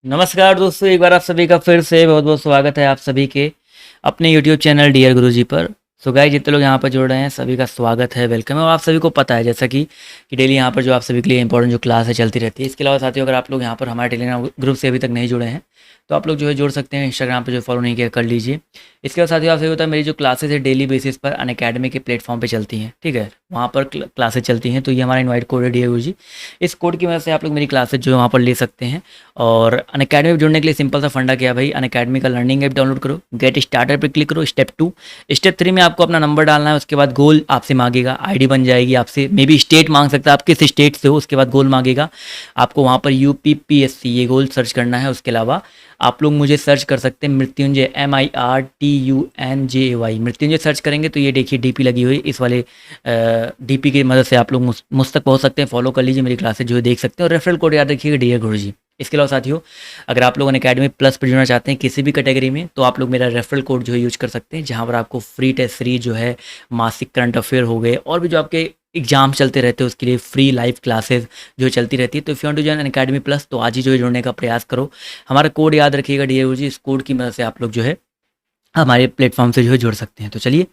नमस्कार दोस्तों, एक बार आप सभी का फिर से बहुत बहुत स्वागत है आप सभी के अपने YouTube चैनल डियर गुरुजी पर। सो गाइस, जितने लोग यहाँ पर जुड़ रहे हैं सभी का स्वागत है, वेलकम है। और आप सभी को पता है जैसा कि डेली यहाँ पर जो आप सभी के लिए इंपॉर्टेंट जो क्लास है चलती रहती है। इसके अलावा साथियों, अगर आप लोग यहाँ पर हमारे टेलीग्राम ग्रुप से अभी तक नहीं जुड़े हैं तो आप लोग जो है जुड़ सकते हैं। इंस्टाग्राम पर जो फॉलो नहीं किया कर लीजिए। इसके बाद साथियों, आप सभी होता है मेरी जो क्लासेस है डेली बेसिस पर अनअकैडमी के प्लेटफॉर्म पर चलती हैं, ठीक है। वहाँ पर क्लासेस चलती हैं, तो ये हमारा इन्वाइट कोड है डियर गुरुजी। इस कोड की वजह से आप लोग मेरी क्लासेज जो है वहाँ पर ले सकते हैं। और अनअकैडमी में जुड़ने के लिए सिंपल सा फंडा क्या भाई, अनअकैडमी का लर्निंग ऐप डाउनलोड करो, गेट स्टार्टर पे क्लिक करो, स्टेप 2। स्टेप 3 में आपको अपना नंबर डालना है। उसके बाद गोल आपसे मांगेगा, आईडी बन जाएगी आपसे, मे बी स्टेट मांग सकता है, आप किस स्टेट से हो। उसके बाद गोल मांगेगा आपको, वहाँ पर UPPSC ये गोल सर्च करना है। उसके अलावा आप लोग मुझे सर्च कर सकते हैं मृत्युंजय, MIRTUNJAY, मृत्युंजय सर्च करेंगे तो ये देखिए DP लगी हुई, इस वाले DP की मदद से आप लोग मुझ तक पहुँच सकते हैं। फॉलो कर लीजिए, मेरी क्लासेज जो है देख सकते हैं। और रेफरल कोड याद रखिएगा डियर गुरुजी। इसके अलावा साथियों, अगर आप लोग अनअकैडमी प्लस पर जुड़ना चाहते हैं किसी भी कैटेगरी में, तो आप लोग मेरा रेफरल कोड जो है यूज कर सकते हैं, जहां पर आपको फ्री टेस्ट सीरीज जो है, मासिक करंट अफेयर हो गए, और भी जो आपके एग्जाम चलते रहते हैं उसके लिए फ्री लाइव क्लासेस जो चलती रहती है। तो if you want to join Unacademy plus तो आज ही जो है जुड़ने का प्रयास करो। हमारा कोड याद रखिएगा डियर गुरुजी। इस कोड की मदद से आप लोग जो है हमारे प्लेटफॉर्म से जो है जुड़ सकते हैं। तो चलिए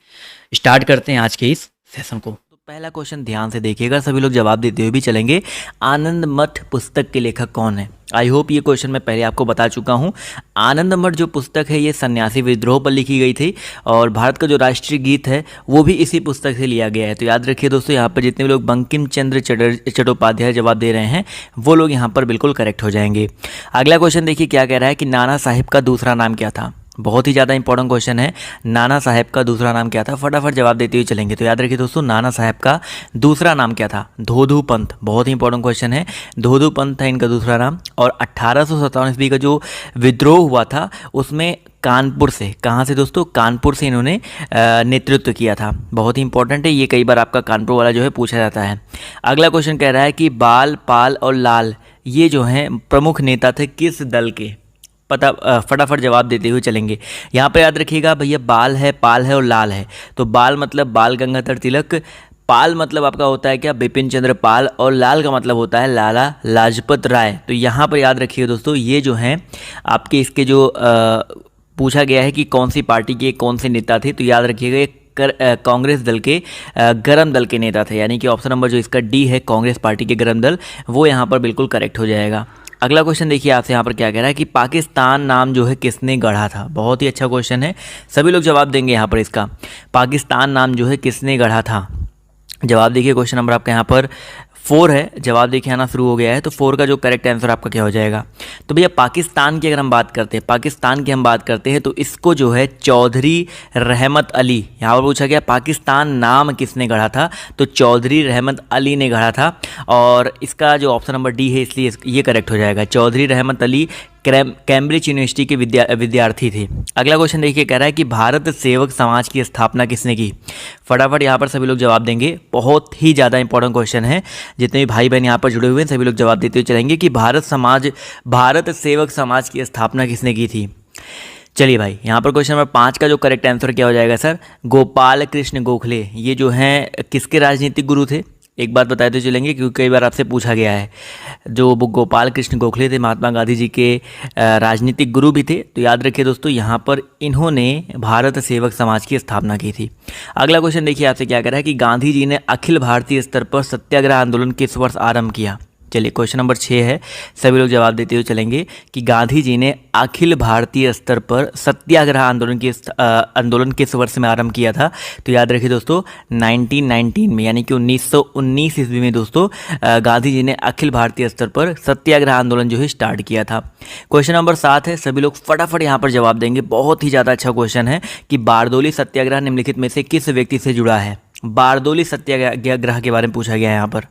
स्टार्ट करते हैं आज के इस सेशन को। तो पहला क्वेश्चन ध्यान से देखिएगा, सभी लोग जवाब देते हुए भी चलेंगे। आनंद मठ पुस्तक के लेखक कौन है? आई होप ये क्वेश्चन मैं पहले आपको बता चुका हूँ। आनंद मठ जो पुस्तक है ये सन्यासी विद्रोह पर लिखी गई थी, और भारत का जो राष्ट्रीय गीत है वो भी इसी पुस्तक से लिया गया है। तो याद रखिए दोस्तों, यहाँ पर जितने भी लोग बंकिम चंद्र चट्टोपाध्याय जवाब दे रहे हैं वो लोग यहाँ पर बिल्कुल करेक्ट हो जाएंगे। अगला क्वेश्चन देखिए क्या कह रहा है कि नाना साहिब का दूसरा नाम क्या था। बहुत ही ज़्यादा इंपॉर्टेंट क्वेश्चन है। नाना साहेब का दूसरा नाम क्या था? फटाफट जवाब देते हुए चलेंगे। तो याद रखिए दोस्तों, नाना साहेब का दूसरा नाम क्या था? धोधू पंत। बहुत ही इंपॉर्टेंट क्वेश्चन है। धोधू पंत था इनका दूसरा नाम। और 1857 ईस्वी का जो विद्रोह हुआ था उसमें कानपुर से, कहाँ से दोस्तों? कानपुर से इन्होंने नेतृत्व किया था। बहुत ही इंपॉर्टेंट है ये, कई बार आपका कानपुर वाला जो है पूछा जाता है। अगला क्वेश्चन कह रहा है कि बाल, पाल और लाल ये जो हैं प्रमुख नेता थे किस दल के? फटाफट जवाब देते हुए चलेंगे। यहाँ पर याद रखिएगा भैया, बाल है, पाल है और लाल है। तो बाल मतलब बाल गंगाधर तिलक, पाल मतलब आपका होता है क्या? बिपिन चंद्र पाल, और लाल का मतलब होता है लाला लाजपत राय। तो यहाँ पर याद रखिएगा दोस्तों, ये जो हैं आपके इसके जो पूछा गया है कि कौन सी पार्टी के कौन से नेता थे, तो याद रखिएगा ये कांग्रेस दल के गरम दल के नेता थे। यानी कि ऑप्शन नंबर जो इसका डी है, कांग्रेस पार्टी के गरम दल, वो यहाँ पर बिल्कुल करेक्ट हो जाएगा। अगला क्वेश्चन देखिए आपसे यहाँ पर क्या कह रहा है कि पाकिस्तान नाम जो है किसने गढ़ा था? बहुत ही अच्छा क्वेश्चन है, सभी लोग जवाब देंगे यहाँ पर इसका। पाकिस्तान नाम जो है किसने गढ़ा था? जवाब देखिए, क्वेश्चन नंबर आपका यहाँ पर 4 है। जवाब देखिए आना शुरू हो गया है। तो 4 का जो करेक्ट आंसर आपका क्या हो जाएगा? तो भैया पाकिस्तान की अगर हम बात करते हैं, पाकिस्तान की हम बात करते हैं तो इसको जो है चौधरी रहमत अली, यहाँ पर पूछा गया पाकिस्तान नाम किसने गढ़ा था, तो चौधरी रहमत अली ने गढ़ा था। और इसका जो ऑप्शन नंबर डी है इसलिए ये करेक्ट हो जाएगा। चौधरी रहमत अली कैम्ब्रिज यूनिवर्सिटी के विद्यार्थी थे। अगला क्वेश्चन देखिए कह रहा है कि भारत सेवक समाज की स्थापना किसने की? फटाफट यहाँ पर सभी लोग जवाब देंगे। बहुत ही ज़्यादा इंपॉर्टेंट क्वेश्चन है, जितने भी भाई बहन यहाँ पर जुड़े हुए हैं सभी लोग जवाब देते हुए चलेंगे कि भारत सेवक समाज की स्थापना किसने की थी। चलिए भाई, यहाँ पर क्वेश्चन नंबर 5 का जो करेक्ट आंसर क्या हो जाएगा सर? गोपाल कृष्ण गोखले। ये जो हैं किसके राजनीतिक गुरु थे? एक बात बताते चलेंगे क्योंकि कई बार आपसे पूछा गया है। जो गोपाल कृष्ण गोखले थे महात्मा गांधी जी के राजनीतिक गुरु भी थे। तो याद रखिए दोस्तों, यहाँ पर इन्होंने भारत सेवक समाज की स्थापना की थी। अगला क्वेश्चन देखिए आपसे क्या कह रहा है कि गांधी जी ने अखिल भारतीय स्तर पर सत्याग्रह आंदोलन किस वर्ष आरंभ किया? चलिए क्वेश्चन नंबर 6 है, सभी लोग जवाब देते हुए चलेंगे कि गांधी जी ने अखिल भारतीय स्तर पर सत्याग्रह आंदोलन किस वर्ष में आरंभ किया था? तो याद रखिए दोस्तों 1919 में, यानी कि 1919 ईस्वी में दोस्तों गांधी जी ने अखिल भारतीय स्तर पर सत्याग्रह आंदोलन जो है स्टार्ट किया था। क्वेश्चन नंबर 7 है, सभी लोग फटाफट यहाँ पर जवाब देंगे। बहुत ही ज़्यादा अच्छा क्वेश्चन है कि बारदोली सत्याग्रह निम्नलिखित में से किस व्यक्ति से जुड़ा है? बारदोली सत्याग्रह के बारे में पूछा गया है यहाँ पर।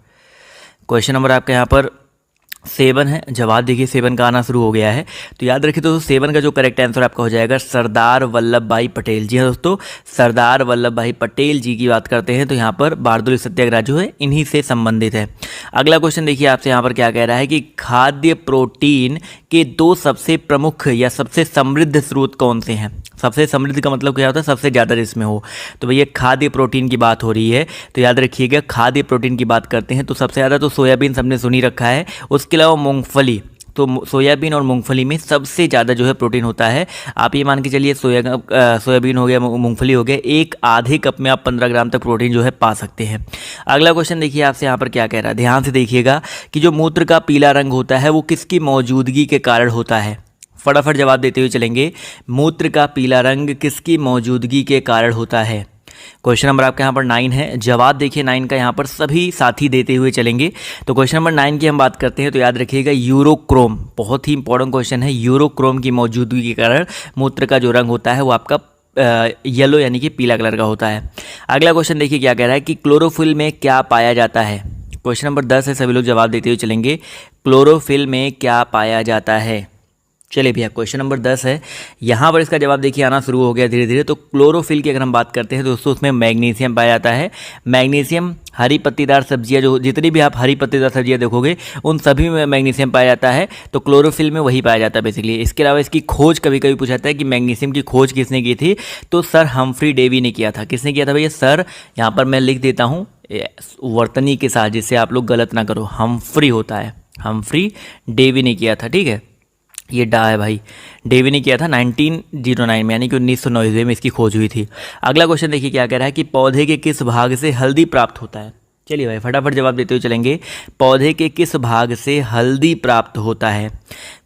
क्वेश्चन नंबर आपका यहाँ पर 7 है। जवाब देखिए 7 का आना शुरू हो गया है। तो याद रखिए दोस्तों, 7 का जो करेक्ट आंसर आपका हो जाएगा सरदार वल्लभ भाई पटेल। जी हाँ दोस्तों, सरदार वल्लभ भाई पटेल जी की बात करते हैं तो यहाँ पर बारदोली सत्याग्रह जो है इन्हीं से संबंधित है। अगला क्वेश्चन देखिए आपसे यहाँ पर क्या कह रहा है कि खाद्य प्रोटीन के 2 सबसे प्रमुख या सबसे समृद्ध स्रोत कौन से हैं? सबसे समृद्ध का मतलब क्या होता है? सबसे ज़्यादा जिसमें हो। तो भैया खाद्य प्रोटीन की बात हो रही है, तो याद रखिएगा खाद्य प्रोटीन की बात करते हैं तो सबसे ज़्यादा तो सोयाबीन सबने सुनी रखा है। उसके अलावा मूंगफली, तो सोयाबीन और मूंगफली में सबसे ज़्यादा जो है प्रोटीन होता है। आप ये मान के चलिए सोयाबीन हो गया, मूंगफली हो गया, एक आधे कप में आप 15 ग्राम तक प्रोटीन जो है पा सकते हैं। अगला क्वेश्चन देखिए आपसे यहाँ पर क्या कह रहा है, ध्यान से देखिएगा कि जो मूत्र का पीला रंग होता है वो किसकी मौजूदगी के कारण होता है। फटाफट जवाब देते हुए चलेंगे, मूत्र का पीला रंग किसकी मौजूदगी के कारण होता है। क्वेश्चन नंबर आपके यहाँ पर 9 है, जवाब देखिए 9 का यहाँ पर सभी साथी देते हुए चलेंगे। तो क्वेश्चन नंबर 9 की हम बात करते हैं तो याद रखिएगा यूरोक्रोम, बहुत ही इंपॉर्टेंट क्वेश्चन है। यूरोक्रोम की मौजूदगी के कारण मूत्र का जो रंग होता है वो आपका येलो यानी कि पीला कलर का होता है। अगला क्वेश्चन देखिए क्या कह रहा है कि क्लोरोफिल में क्या पाया जाता है। क्वेश्चन नंबर 10 है, सभी लोग जवाब देते हुए चलेंगे, क्लोरोफिल में क्या पाया जाता है। चलिए भैया क्वेश्चन नंबर 10 है, यहाँ पर इसका जवाब देखिए आना शुरू हो गया धीरे धीरे। तो क्लोरोफिल की अगर हम बात करते हैं तो दोस्तों उसमें मैग्नीशियम पाया जाता है। मैग्नीशियम हरी पत्तीदार सब्जियां, जो जितनी भी आप हरी पत्तीदार सब्जियां देखोगे उन सभी में मैग्नीशियम पाया जाता है, तो क्लोरोफिल में वही पाया जाता है बेसिकली। इसके अलावा इसकी खोज कभी कभी पूछा जाता है कि मैग्नीशियम की खोज किसने की थी, तो सर हम्फ्री डेवी ने किया था। किसने किया था भैया, सर यहाँ पर मैं लिख देता हूँ वर्तनी के साथ जिससे आप लोग गलत ना करो, हम्फ्री होता है, हम्फ्री डेवी ने किया था। ठीक है, ये डा है भाई, डेवी ने किया था 1909 में, यानी कि 1990 में इसकी खोज हुई थी। अगला क्वेश्चन देखिए क्या कह रहा है कि पौधे के किस भाग से हल्दी प्राप्त होता है। चलिए भाई फटाफट जवाब देते हुए चलेंगे, पौधे के किस भाग से हल्दी प्राप्त होता है।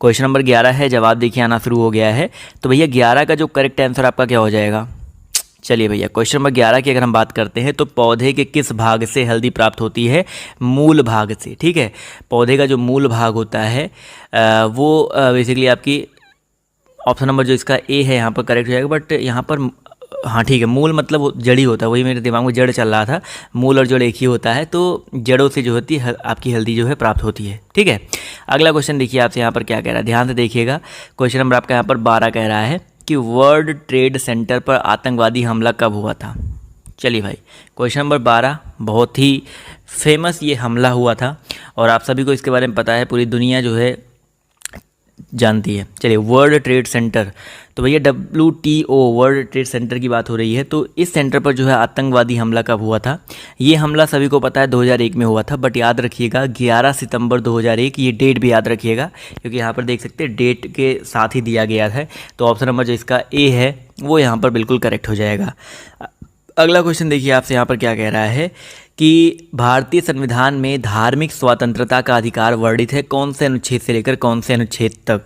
क्वेश्चन नंबर 11 है, जवाब देखिए आना शुरू हो गया है। तो भैया 11 का जो करेक्ट आंसर आपका क्या हो जाएगा। चलिए भैया क्वेश्चन नंबर 11 की अगर हम बात करते हैं तो पौधे के किस भाग से हल्दी प्राप्त होती है, मूल भाग से। ठीक है, पौधे का जो मूल भाग होता है वो बेसिकली आपकी ऑप्शन नंबर जो इसका ए है यहाँ पर करेक्ट हो जाएगा, बट यहाँ पर हाँ ठीक है, मूल मतलब जड़ी होता है, वही मेरे दिमाग में जड़ चल रहा था, मूल और जड़ एक ही होता है, तो जड़ों से जो होती है आपकी हल्दी जो है प्राप्त होती है। ठीक है, अगला क्वेश्चन देखिए आपसे यहाँ पर क्या कह रहा है, ध्यान से देखिएगा। क्वेश्चन नंबर आपका यहाँ पर 12 कह रहा है कि वर्ल्ड ट्रेड सेंटर पर आतंकवादी हमला कब हुआ था। चलिए भाई क्वेश्चन नंबर 12, बहुत ही फेमस ये हमला हुआ था और आप सभी को इसके बारे में पता है, पूरी दुनिया जो है जानती है। चलिए वर्ल्ड ट्रेड सेंटर, तो भैया WTO वर्ल्ड ट्रेड सेंटर की बात हो रही है। तो इस सेंटर पर जो है आतंकवादी हमला कब हुआ था, ये हमला सभी को पता है 2001 में हुआ था, बट याद रखिएगा 11 सितंबर 2001, ये डेट भी याद रखिएगा क्योंकि यहाँ पर देख सकते हैं डेट के साथ ही दिया गया है। तो ऑप्शन नंबर जो इसका ए है वो यहाँ पर बिल्कुल करेक्ट हो जाएगा। अगला क्वेश्चन देखिए आपसे यहाँ पर क्या कह रहा है कि भारतीय संविधान में धार्मिक स्वतंत्रता का अधिकार वर्णित है कौन से अनुच्छेद से लेकर कौन से अनुच्छेद तक।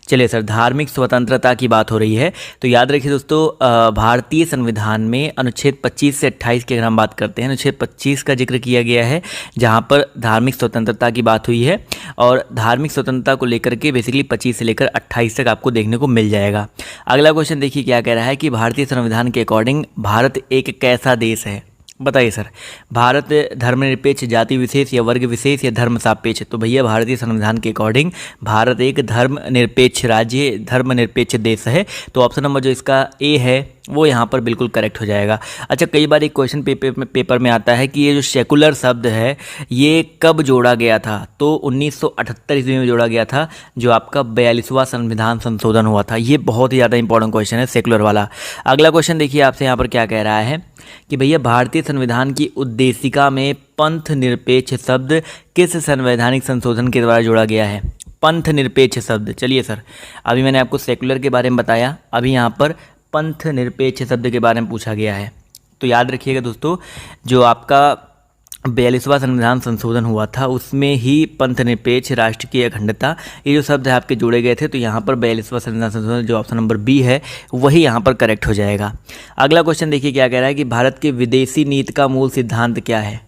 चलिए सर, धार्मिक स्वतंत्रता की बात हो रही है तो याद रखिए दोस्तों, भारतीय संविधान में अनुच्छेद 25 से 28 की अगर हम बात करते हैं, अनुच्छेद 25 का जिक्र किया गया है जहां पर धार्मिक स्वतंत्रता की बात हुई है, और धार्मिक स्वतंत्रता को लेकर के बेसिकली 25 से लेकर 28 तक आपको देखने को मिल जाएगा। अगला क्वेश्चन देखिए क्या कह रहा है कि भारतीय संविधान के अकॉर्डिंग भारत एक कैसा देश है। बताइए सर, भारत धर्मनिरपेक्ष, जाति विशेष या वर्ग विशेष या धर्म सापेक्ष। तो भैया भारतीय संविधान के अकॉर्डिंग भारत एक धर्मनिरपेक्ष राज्य, धर्मनिरपेक्ष देश है। तो ऑप्शन नंबर जो इसका ए है वो यहाँ पर बिल्कुल करेक्ट हो जाएगा। अच्छा, कई बार एक क्वेश्चन पेपर में आता है कि ये जो सेकुलर शब्द है ये कब जोड़ा गया था, तो 1978 ईस्वी में जोड़ा गया था, जो आपका 42वां संविधान संशोधन हुआ था। ये बहुत ही ज़्यादा इंपॉर्टेंट क्वेश्चन है सेकुलर वाला। अगला क्वेश्चन देखिए आपसे यहाँ पर क्या कह रहा है कि भैया भारतीय संविधान की उद्देशिका में पंथ निरपेक्ष शब्द किस संवैधानिक संशोधन के द्वारा जोड़ा गया है। पंथ निरपेक्ष शब्द, चलिए सर, अभी मैंने आपको सेकुलर के बारे में बताया, अभी यहाँ पर पंथ निरपेक्ष शब्द के बारे में पूछा गया है। तो याद रखिएगा दोस्तों, जो आपका 42वां संविधान संशोधन हुआ था उसमें ही पंथ निरपेक्ष, राष्ट्र की अखंडता, ये जो शब्द है आपके जोड़े गए थे। तो यहाँ पर 42वां संविधान संशोधन जो ऑप्शन नंबर बी है वही यहाँ पर करेक्ट हो जाएगा। अगला क्वेश्चन देखिए क्या कह रहा है कि भारत के विदेशी नीति का मूल सिद्धांत क्या है।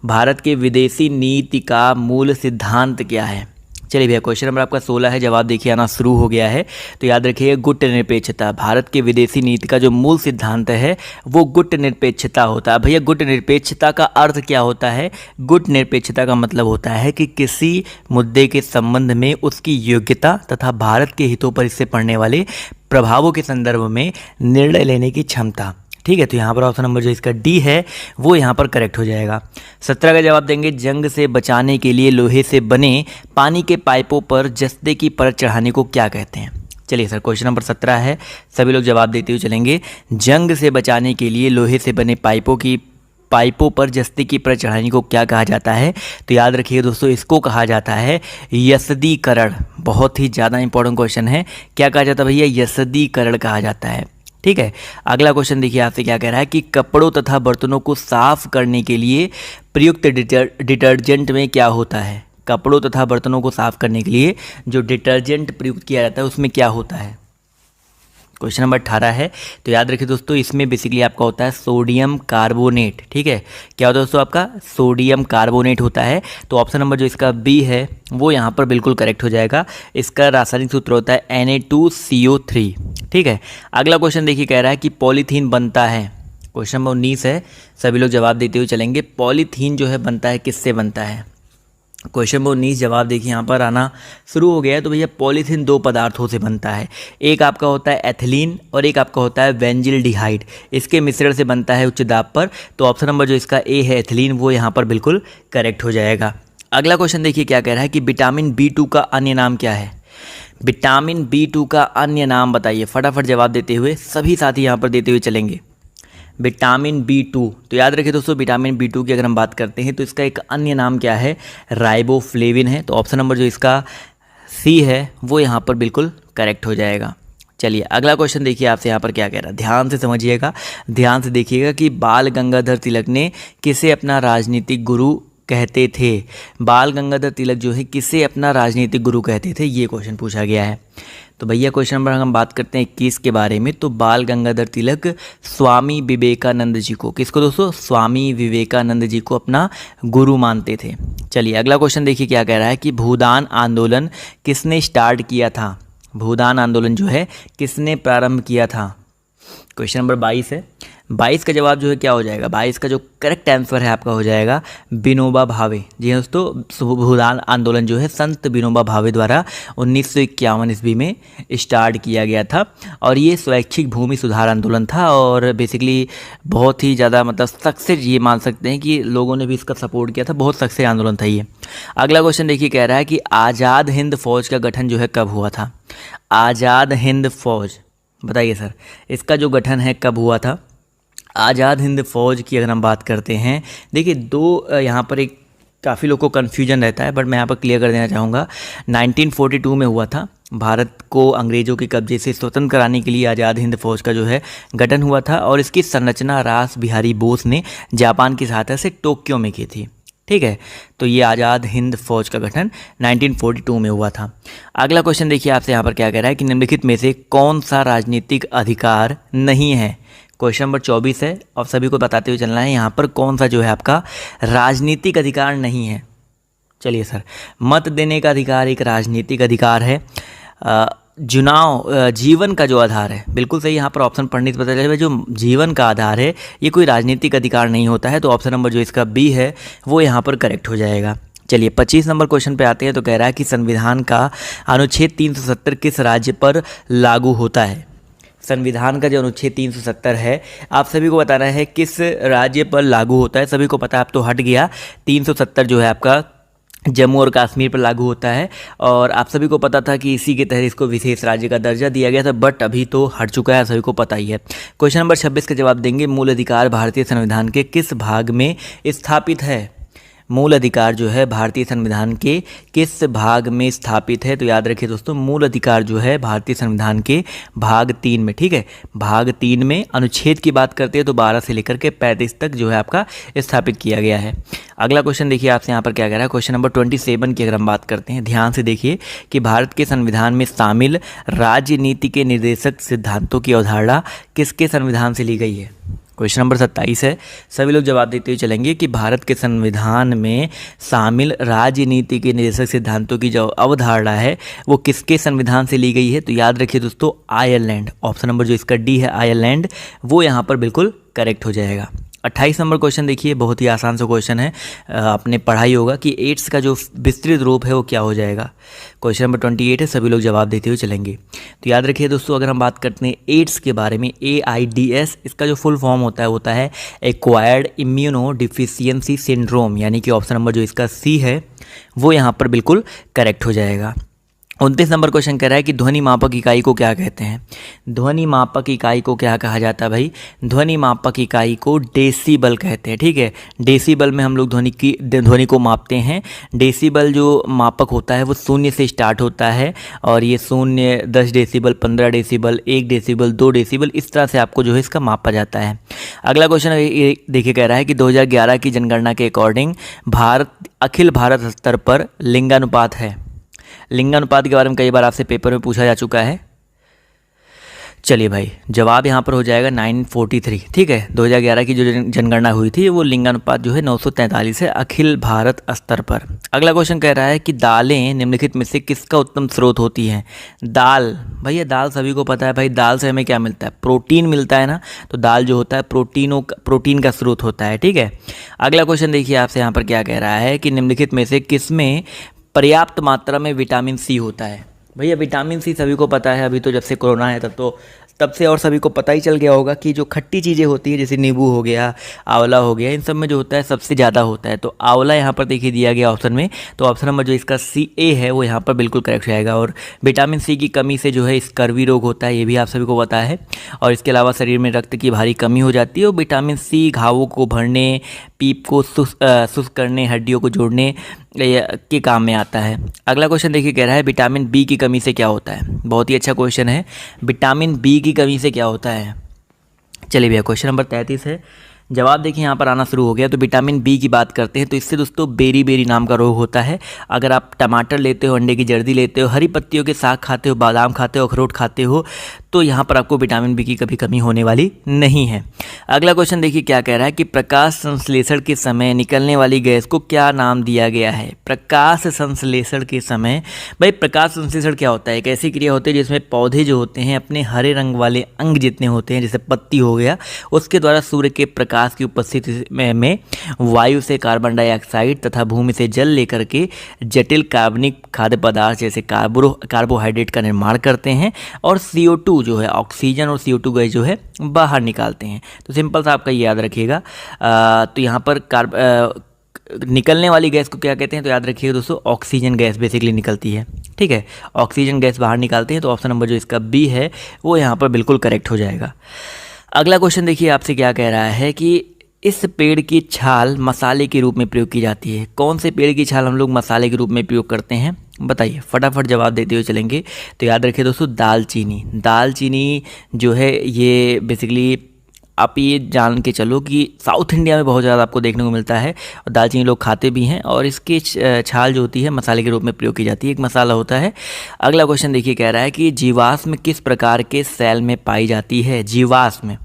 भारत के विदेशी नीति का मूल सिद्धांत क्या है। चलिए भैया क्वेश्चन नंबर आपका 16 है, जवाब देखिए आना शुरू हो गया है। तो याद रखिए गुट निरपेक्षता, भारत के विदेशी नीति का जो मूल सिद्धांत है वो गुट निरपेक्षता होता है। भैया गुट निरपेक्षता का अर्थ क्या होता है। गुट निरपेक्षता का मतलब होता है कि किसी मुद्दे के संबंध में उसकी योग्यता तथा भारत के हितों पर इससे पड़ने वाले प्रभावों के संदर्भ में निर्णय लेने की क्षमता। ठीक है, तो यहाँ पर ऑप्शन नंबर जो इसका डी है वो यहाँ पर करेक्ट हो जाएगा। 17 का जवाब देंगे, जंग से बचाने के लिए लोहे से बने पानी के पाइपों पर जस्ते की परत चढ़ाने को क्या कहते हैं। चलिए सर, क्वेश्चन नंबर 17 है, सभी लोग जवाब देते हुए चलेंगे। जंग से बचाने के लिए लोहे से बने पाइपों की पाइपों पर जस्ते की परत चढ़ाने को क्या कहा जाता है? तो याद रखिए दोस्तों, इसको कहा जाता है यसदीकरण। बहुत ही ज़्यादा इंपॉर्टेंट क्वेश्चन है। क्या कहा जाता है भैया? यसदीकरण कहा जाता है। ठीक है। अगला क्वेश्चन देखिए आपसे क्या कह रहा है कि कपड़ों तथा बर्तनों को साफ करने के लिए प्रयुक्त डिटर्जेंट में क्या होता है? कपड़ों तथा बर्तनों को साफ करने के लिए जो डिटर्जेंट प्रयुक्त किया जाता है उसमें क्या होता है? क्वेश्चन नंबर 18 है। तो याद रखिए दोस्तों, इसमें बेसिकली आपका होता है सोडियम कार्बोनेट। ठीक है, क्या होता है दोस्तों? आपका सोडियम कार्बोनेट होता है। तो ऑप्शन नंबर जो इसका बी है वो यहाँ पर बिल्कुल करेक्ट हो जाएगा। इसका रासायनिक सूत्र होता है Na2CO3। ठीक है। अगला क्वेश्चन देखिए, कह रहा है कि पॉलीथीन बनता है। क्वेश्चन नंबर 19 है, सभी लोग जवाब देते हुए चलेंगे। पॉलीथीन जो है बनता है किससे बनता है? क्वेश्चन नंबर 19 जवाब देखिए यहाँ पर आना शुरू हो गया है। तो भैया पॉलीथीन दो पदार्थों से बनता है। एक आपका होता है एथिलीन और एक आपका होता है बेंजिल्डिहाइड। इसके मिश्रण से बनता है उच्च दाब पर। तो ऑप्शन नंबर जो इसका ए है एथिलीन, वो यहाँ पर बिल्कुल करेक्ट हो जाएगा। अगला क्वेश्चन देखिए क्या कह रहा है कि विटामिन B2 का अन्य नाम क्या है? विटामिन B2 का अन्य नाम बताइए। फटाफट जवाब देते हुए सभी साथी यहाँ पर देते हुए चलेंगे। विटामिन B2, तो याद रखिए दोस्तों, विटामिन B2 की अगर हम बात करते हैं तो इसका एक अन्य नाम क्या है? राइबोफ्लेविन है। तो ऑप्शन नंबर जो इसका सी है वो यहाँ पर बिल्कुल करेक्ट हो जाएगा। चलिए अगला क्वेश्चन देखिए आपसे यहाँ पर क्या कह रहा है, ध्यान से समझिएगा, ध्यान से देखिएगा कि बाल गंगाधर तिलक ने किसे अपना राजनीतिक गुरु कहते थे? बाल गंगाधर तिलक जो है किसे अपना राजनीतिक गुरु कहते थे, ये क्वेश्चन पूछा गया है। तो भैया क्वेश्चन नंबर हम बात करते हैं 21 के बारे में। तो बाल गंगाधर तिलक स्वामी विवेकानंद जी को, किसको दोस्तों? स्वामी विवेकानंद जी को अपना गुरु मानते थे। चलिए अगला क्वेश्चन देखिए क्या कह रहा है कि भूदान आंदोलन किसने स्टार्ट किया था? भूदान आंदोलन जो है किसने प्रारंभ किया था? क्वेश्चन नंबर 22 है। 22 का जवाब जो है क्या हो जाएगा? 22 का जो करेक्ट आंसर है आपका हो जाएगा विनोबा भावे। जी हाँ दोस्तों, भूदान आंदोलन जो है संत विनोबा भावे द्वारा 1951 ईस्वी में स्टार्ट किया गया था। और ये स्वैच्छिक भूमि सुधार आंदोलन था और बेसिकली बहुत ही ज़्यादा मतलब सक्सेस ये मान सकते हैं कि लोगों ने भी इसका सपोर्ट किया था। बहुत सक्सेस आंदोलन था ये। अगला क्वेश्चन देखिए कह रहा है कि आज़ाद हिंद फौज का गठन जो है कब हुआ था? आज़ाद हिंद फौज, बताइए सर, इसका जो गठन है कब हुआ था? आज़ाद हिंद फौज की अगर हम बात करते हैं, देखिए दो यहाँ पर एक काफ़ी लोग को कन्फ्यूजन रहता है, बट मैं यहाँ पर क्लियर कर देना चाहूँगा। 1942 में हुआ था। भारत को अंग्रेज़ों के कब्जे से स्वतंत्र कराने के लिए आज़ाद हिंद फौज का जो है गठन हुआ था और इसकी संरचना रास बिहारी बोस ने जापान की सहायता से टोक्यो में की थी। ठीक है, तो ये आज़ाद हिंद फौज का गठन 1942 में हुआ था। अगला क्वेश्चन देखिए आपसे यहाँ पर क्या कह रहा है कि निम्नलिखित में से कौन सा राजनीतिक अधिकार नहीं है? क्वेश्चन नंबर 24 है और सभी को बताते हुए चलना है यहाँ पर कौन सा जो है आपका राजनीतिक अधिकार नहीं है। चलिए सर, मत देने का अधिकार एक राजनीतिक अधिकार है। चुनाव जीवन का जो आधार है, बिल्कुल सही, यहाँ पर ऑप्शन पढ़ने से पता चलेगा जो जीवन का आधार है ये कोई राजनीतिक अधिकार नहीं होता है। तो ऑप्शन नंबर जो इसका बी है वो यहाँ पर करेक्ट हो जाएगा। चलिए 25 नंबर क्वेश्चन पे आते हैं। तो कह रहा है कि संविधान का अनुच्छेद 370 किस राज्य पर लागू होता है? संविधान का जो अनुच्छेद 370 है आप सभी को बताना है किस राज्य पर लागू होता है। सभी को पता है, अब तो हट गया। 370 जो है आपका जम्मू और कश्मीर पर लागू होता है और आप सभी को पता था कि इसी के तहत इसको विशेष राज्य का दर्जा दिया गया था, बट अभी तो हट चुका है, सभी को पता ही है। क्वेश्चन नंबर 26 का जवाब देंगे, मूल अधिकार भारतीय संविधान के किस भाग में स्थापित है? मूल अधिकार जो है भारतीय संविधान के किस भाग में स्थापित है? तो याद रखिए दोस्तों, मूल अधिकार जो है भारतीय संविधान के भाग 3 में। ठीक है, भाग 3 में अनुच्छेद की बात करते हैं तो 12 से लेकर के 35 तक जो है आपका स्थापित किया गया है। अगला क्वेश्चन देखिए आपसे यहाँ पर क्या कह रहा है। क्वेश्चन नंबर 27 की अगर हम बात करते हैं, ध्यान से देखिए कि भारत के संविधान में शामिल राजनीति के निर्देशक सिद्धांतों की अवधारणा किसके संविधान से ली गई है? क्वेश्चन नंबर 27 है, सभी लोग जवाब देते हुए चलेंगे कि भारत के संविधान में शामिल राजनीति के निर्देशक सिद्धांतों की जो अवधारणा है वो किसके संविधान से ली गई है? तो याद रखिए दोस्तों, आयरलैंड। ऑप्शन नंबर जो इसका डी है आयरलैंड, वो यहाँ पर बिल्कुल करेक्ट हो जाएगा। 28 नंबर क्वेश्चन देखिए, बहुत ही आसान सा क्वेश्चन है, आपने पढ़ा ही होगा कि एड्स का जो विस्तृत रूप है वो क्या हो जाएगा। क्वेश्चन नंबर 28 है, सभी लोग जवाब देते हुए चलेंगे। तो याद रखिए दोस्तों, अगर हम बात करते हैं एड्स के बारे में, AIDS, इसका जो फुल फॉर्म होता है एक्वायर्ड इम्यूनो डिफिशियंसी सिंड्रोम, यानी कि ऑप्शन नंबर जो इसका सी है वो यहाँ पर बिल्कुल करेक्ट हो जाएगा। 29 नंबर क्वेश्चन कह रहा है कि ध्वनि मापक इकाई को क्या कहते हैं। ध्वनि मापक इकाई को क्या कहा जाता है भाई? ध्वनि मापक इकाई को डेसीबल कहते हैं। ठीक है, डेसीबल में हम लोग ध्वनि को मापते हैं। डेसीबल जो मापक होता है वो 0 से स्टार्ट होता है और ये 0, 10 डेसीबल, 15 डेसीबल, 1 डेसीबल, 2 डेसीबल, इस तरह से आपको जो है इसका मापा जाता है। अगला क्वेश्चन देखिए कह रहा है कि 2011 की जनगणना के अकॉर्डिंग अखिल भारत स्तर पर लिंगानुपात है। लिंगानुपात के बारे में कई बार आपसे पेपर में पूछा जा चुका है। चलिए भाई, जवाब यहाँ पर हो जाएगा 943। ठीक है, 2011 की जो जनगणना हुई थी वो लिंगानुपात जो है 943 है अखिल भारत स्तर पर। अगला क्वेश्चन कह रहा है कि दालें निम्नलिखित में से किसका उत्तम स्रोत होती हैं। दाल, भैया दाल सभी को पता है भाई, दाल से हमें क्या मिलता है? प्रोटीन मिलता है ना। तो दाल जो होता है प्रोटीन का स्रोत होता है। ठीक है, अगला क्वेश्चन देखिए आपसे यहाँ पर क्या कह रहा है कि निम्नलिखित में से किसमें पर्याप्त मात्रा में विटामिन सी होता है। भैया विटामिन सी सभी को पता है, अभी तो जब से कोरोना है तब से और सभी को पता ही चल गया होगा कि जो खट्टी चीज़ें होती है जैसे नींबू हो गया, आंवला हो गया, इन सब में जो होता है सबसे ज़्यादा होता है। तो आंवला यहाँ पर देखिए दिया गया ऑप्शन में, तो ऑप्शन नंबर जो इसका CA है वो यहाँ पर बिल्कुल करेक्ट जाएगा। और विटामिन सी की कमी से जो है स्कर्वी रोग होता है, ये भी आप सभी को पता है। और इसके अलावा शरीर में रक्त की भारी कमी हो जाती है। और विटामिन सी घावों को भरने, पीप को शुष्क करने, हड्डियों को जोड़ने के काम में आता है। अगला क्वेश्चन देखिए कह रहा है विटामिन बी की कमी से क्या होता है। बहुत ही अच्छा क्वेश्चन है, विटामिन बी की कमी से क्या होता है। चलिए भैया, क्वेश्चन नंबर 33 है। जवाब देखिए यहाँ पर आना शुरू हो गया। तो विटामिन बी की बात करते हैं तो इससे दोस्तों बेरी नाम का रोग होता है। अगर आप टमाटर लेते हो, अंडे की जर्दी लेते हो, हरी पत्तियों के साग खाते हो, बादाम खाते हो, अखरोट खाते हो, तो यहाँ पर आपको विटामिन बी की कभी कमी होने वाली नहीं है। अगला क्वेश्चन देखिए क्या कह रहा है कि प्रकाश संश्लेषण के समय निकलने वाली गैस को क्या नाम दिया गया है। प्रकाश संश्लेषण के समय, भाई प्रकाश संश्लेषण क्या होता है? एक ऐसी क्रिया होती है जिसमें पौधे जो होते हैं अपने हरे रंग वाले अंग जितने होते हैं, जैसे पत्ती हो गया, उसके द्वारा सूर्य के प्रकाश की उपस्थिति में वायु से कार्बन डाइऑक्साइड तथा भूमि से जल लेकर के जटिल कार्बनिक खाद्य पदार्थ जैसे कार्बोहाइड्रेट का निर्माण करते हैं और CO2 जो है, ऑक्सीजन और CO2 गैस जो है बाहर निकालते हैं। तो सिंपल सा आपका याद रखिएगा। तो यहाँ पर निकलने वाली गैस को क्या कहते हैं? तो याद रखिएगा दोस्तों, ऑक्सीजन गैस बेसिकली निकलती है। ठीक है, ऑक्सीजन गैस बाहर निकालते हैं। तो ऑप्शन नंबर जो इसका B है वो यहाँ पर बिल्कुल करेक्ट हो जाएगा। अगला क्वेश्चन देखिए आपसे क्या कह रहा है कि इस पेड़ की छाल मसाले के रूप में प्रयोग की जाती है। कौन से पेड़ की छाल हम लोग मसाले के रूप में प्रयोग करते हैं? बताइए, फटाफट जवाब देते हुए चलेंगे। तो याद रखिए दोस्तों, दालचीनी जो है ये बेसिकली आप ये जान के चलो कि साउथ इंडिया में बहुत ज़्यादा आपको देखने को मिलता है और दालचीनी लोग खाते भी हैं और इसकी छाल जो होती है मसाले के रूप में प्रयोग की जाती है, एक मसाला होता है। अगला क्वेश्चन देखिए कह रहा है कि जीवाश्म किस प्रकार के सेल में पाई जाती है। जीवाश्म,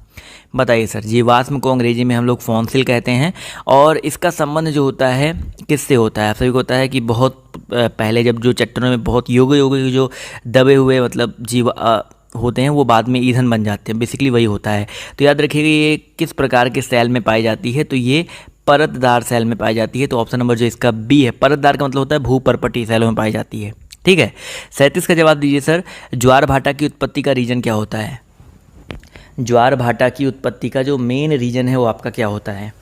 बताइए सर, जीवाश्म को अंग्रेजी में हम लोग फॉसिल कहते हैं और इसका संबंध जो होता है किससे होता है? आप सभी को होता है कि बहुत पहले जब जो चट्टानों में बहुत योगे जो दबे हुए मतलब होते हैं वो बाद में ईंधन बन जाते हैं, बेसिकली वही होता है। तो याद रखिएगा ये किस प्रकार के सेल में पाई जाती है। तो ये परतदार सेल में पाई जाती है। तो ऑप्शन नंबर जो इसका B है, परतदार का मतलब होता है भूपर्पटीय सेलों में पाई जाती है। ठीक है, 37 का जवाब दीजिए सर। ज्वार भाटा की उत्पत्ति का रीजन क्या होता है? ज्वार भाटा की उत्पत्ति का जो मेन रीजन है वो आपका क्या होता है?